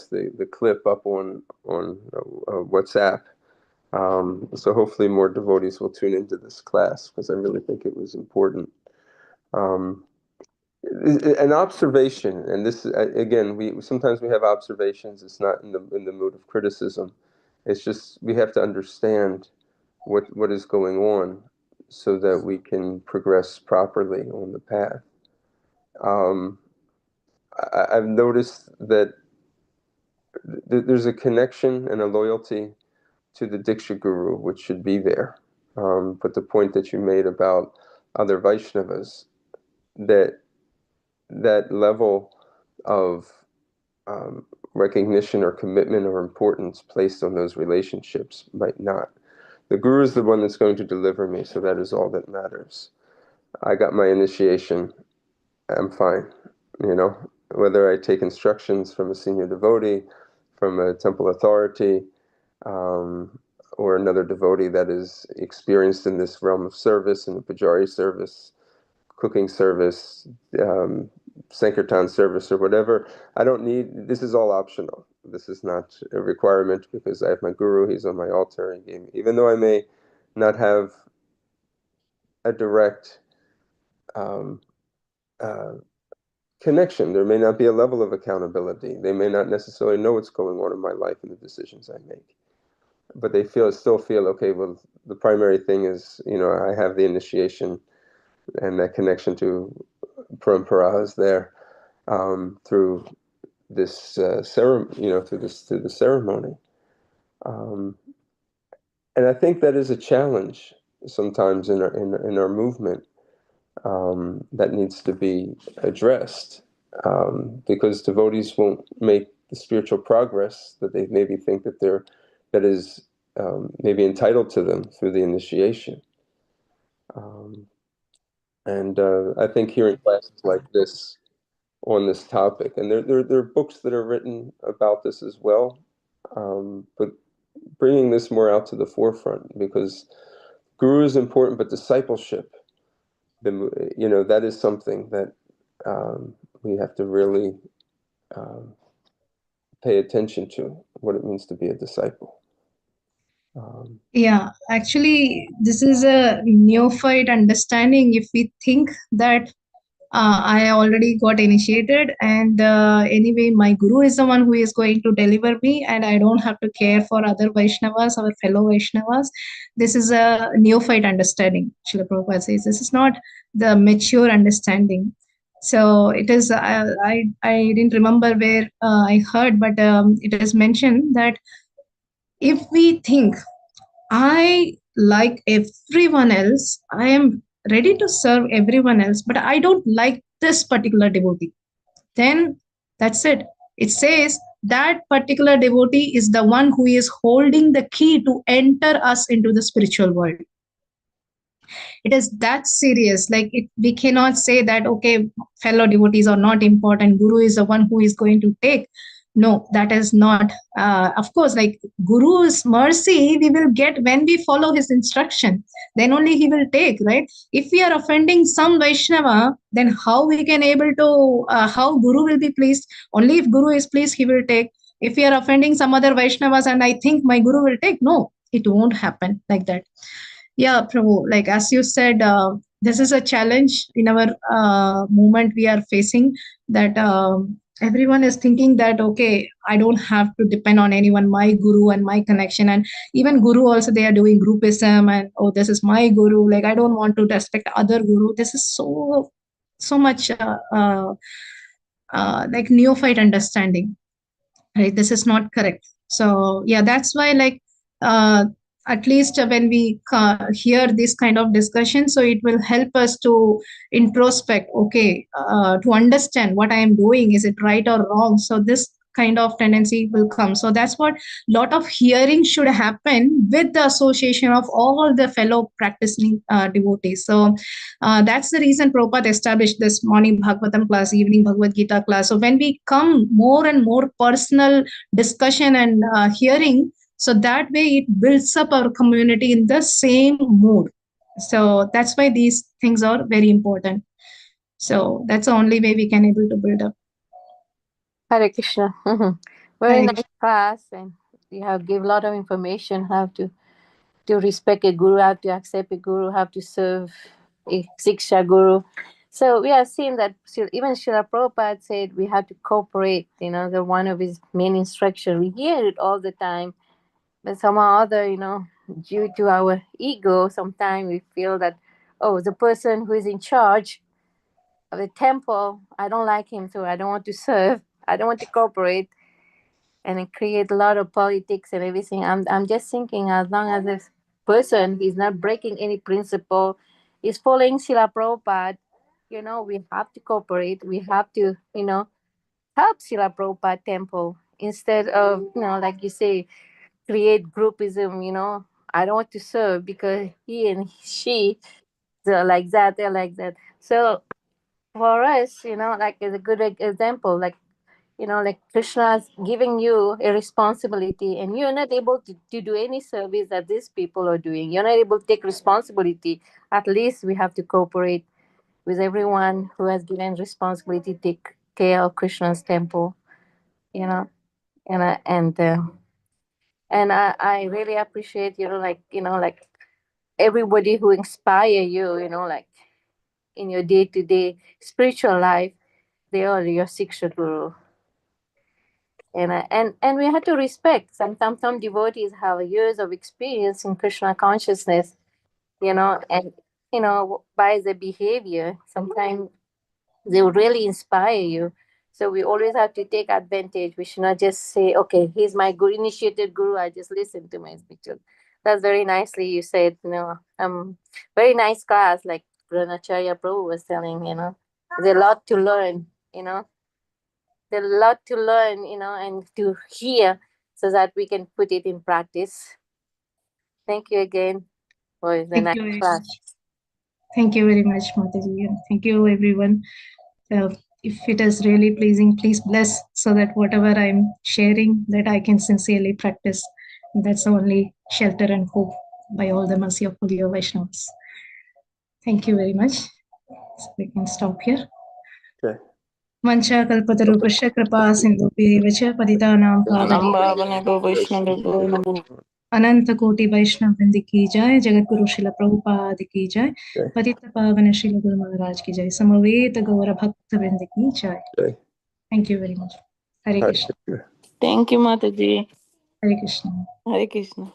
the clip up on WhatsApp. So hopefully more devotees will tune into this class, because I really think it was important. An observation, and this again, we sometimes we have observations. It's not in the mood of criticism. It's just we have to understand what is going on, so that we can progress properly on the path. I've noticed that there's a connection and a loyalty to the Diksha Guru, which should be there. But the point that you made about other Vaishnavas, that level of recognition or commitment or importance placed on those relationships might not. The Guru is the one that's going to deliver me, so that is all that matters. I got my initiation, I'm fine. Whether I take instructions from a senior devotee, from a temple authority, or another devotee that is experienced in this realm of service, in the Pujari service, cooking service, Sankirtan service or whatever. I don't need, this is all optional. This is not a requirement because I have my guru, he's on my altar, and gave me, even though I may not have a direct um, uh, connection, there may not be a level of accountability. They may not necessarily know what's going on in my life and the decisions I make. But they still feel, okay, well, the primary thing is, I have the initiation and that connection to paramparas there through this ceremony, through the ceremony. And I think that is a challenge sometimes in our movement that needs to be addressed because devotees won't make the spiritual progress that they maybe think that is maybe entitled to them through the initiation. And I think hearing classes like this on this topic, and there are books that are written about this as well, but bringing this more out to the forefront, because guru is important, but discipleship, that is something that we have to really pay attention to, what it means to be a disciple. Yeah, actually, this is a neophyte understanding. If we think that I already got initiated, and anyway, my guru is the one who is going to deliver me, and I don't have to care for other Vaishnavas, our fellow Vaishnavas. This is a neophyte understanding. Srila Prabhupada says this is not the mature understanding. So it is. I didn't remember where I heard, but it is mentioned that if we think I like everyone else, I am ready to serve everyone else, but I don't like this particular devotee, then that's it. It says that particular devotee is the one who is holding the key to enter us into the spiritual world. It is that serious. Like we cannot say that, okay, fellow devotees are not important, guru is the one who is going to take. No, that is not. Of course, like guru's mercy we will get when we follow his instruction, then only he will take, right? If we are offending some Vaishnava, then how we can able to how guru will be pleased? Only if guru is pleased he will take. If we are offending some other Vaishnavas and I think my guru will take, no, it won't happen like that. Yeah, Prabhu, like as you said, this is a challenge in our movement we are facing, that everyone is thinking that, okay, I don't have to depend on anyone, my guru and my connection. And even guru also, they are doing groupism and, oh, this is my guru. Like, I don't want to respect other guru. This is so much like neophyte understanding, right? This is not correct. So yeah, that's why, like, at least when we hear this kind of discussion, so it will help us to introspect, okay, to understand what I am doing, is it right or wrong? So this kind of tendency will come. So that's what lot of hearing should happen with the association of all the fellow practicing devotees. So that's the reason Prabhupada established this morning Bhagavatam class, evening Bhagavad Gita class. So when we come more and more personal discussion and hearing, so that way it builds up our community in the same mood. So that's why these things are very important. So that's the only way we can able to build up. Hare Krishna. Very Hare nice Krishna. class, and you have give a lot of information how to respect a guru, how to accept a guru, how to serve a Siksha guru. So we have seen that even Srila Prabhupada said we have to cooperate, the one of his main instruction. We hear it all the time, but somehow or other, due to our ego, sometimes we feel that, oh, the person who is in charge of the temple, I don't like him, so I don't want to serve, I don't want to cooperate, and it create a lot of politics and everything. I'm just thinking, as long as this person he's not breaking any principle, is following Srila Prabhupada, we have to cooperate. We have to, help Srila Prabhupada temple instead of, like you say, create groupism. I don't want to serve because he and she, they're like that, they're like that. So for us, like as a good example, like like Krishna's giving you a responsibility and you're not able to do any service that these people are doing. You're not able to take responsibility. At least we have to cooperate. with everyone who has given responsibility to take care of Krishna's temple, you know, and I really appreciate, like everybody who inspire you, like in your day to day spiritual life, they are your Siksha Guru. And we have to respect. Sometimes some devotees have years of experience in Krishna consciousness, and by their behavior, sometimes they will really inspire you. So we always have to take advantage. We should not just say, okay, he's my good initiated guru, I just listen to my speeches. That's very nicely you said, very nice class, like Granacharya Prabhu was telling, there's a lot to learn, there's a lot to learn, and to hear so that we can put it in practice. Thank you again for the Thank nice you very class. much. Thank you very much, Mataji, and thank you everyone. If it is really pleasing, please bless so that whatever I'm sharing, that I can sincerely practice. That's the only shelter and hope by all the mercy of Holy Vaishnavas. Thank you very much. So we can stop here. Okay. Mancha kalpatarupasya kripa sindhubhyev cha patitanam pavanebhyo अनंत कोटि वैष्णव वृंद की जय, जगत गुरु शिल प्रभुपाद की जय, पतित पावन शिल गुरु महाराज की जय, समवेत गौर भक्त वृंद की जय. Thank you very much. Hare Krishna. Thank you, Mataji. Hare Krishna. Hare Krishna.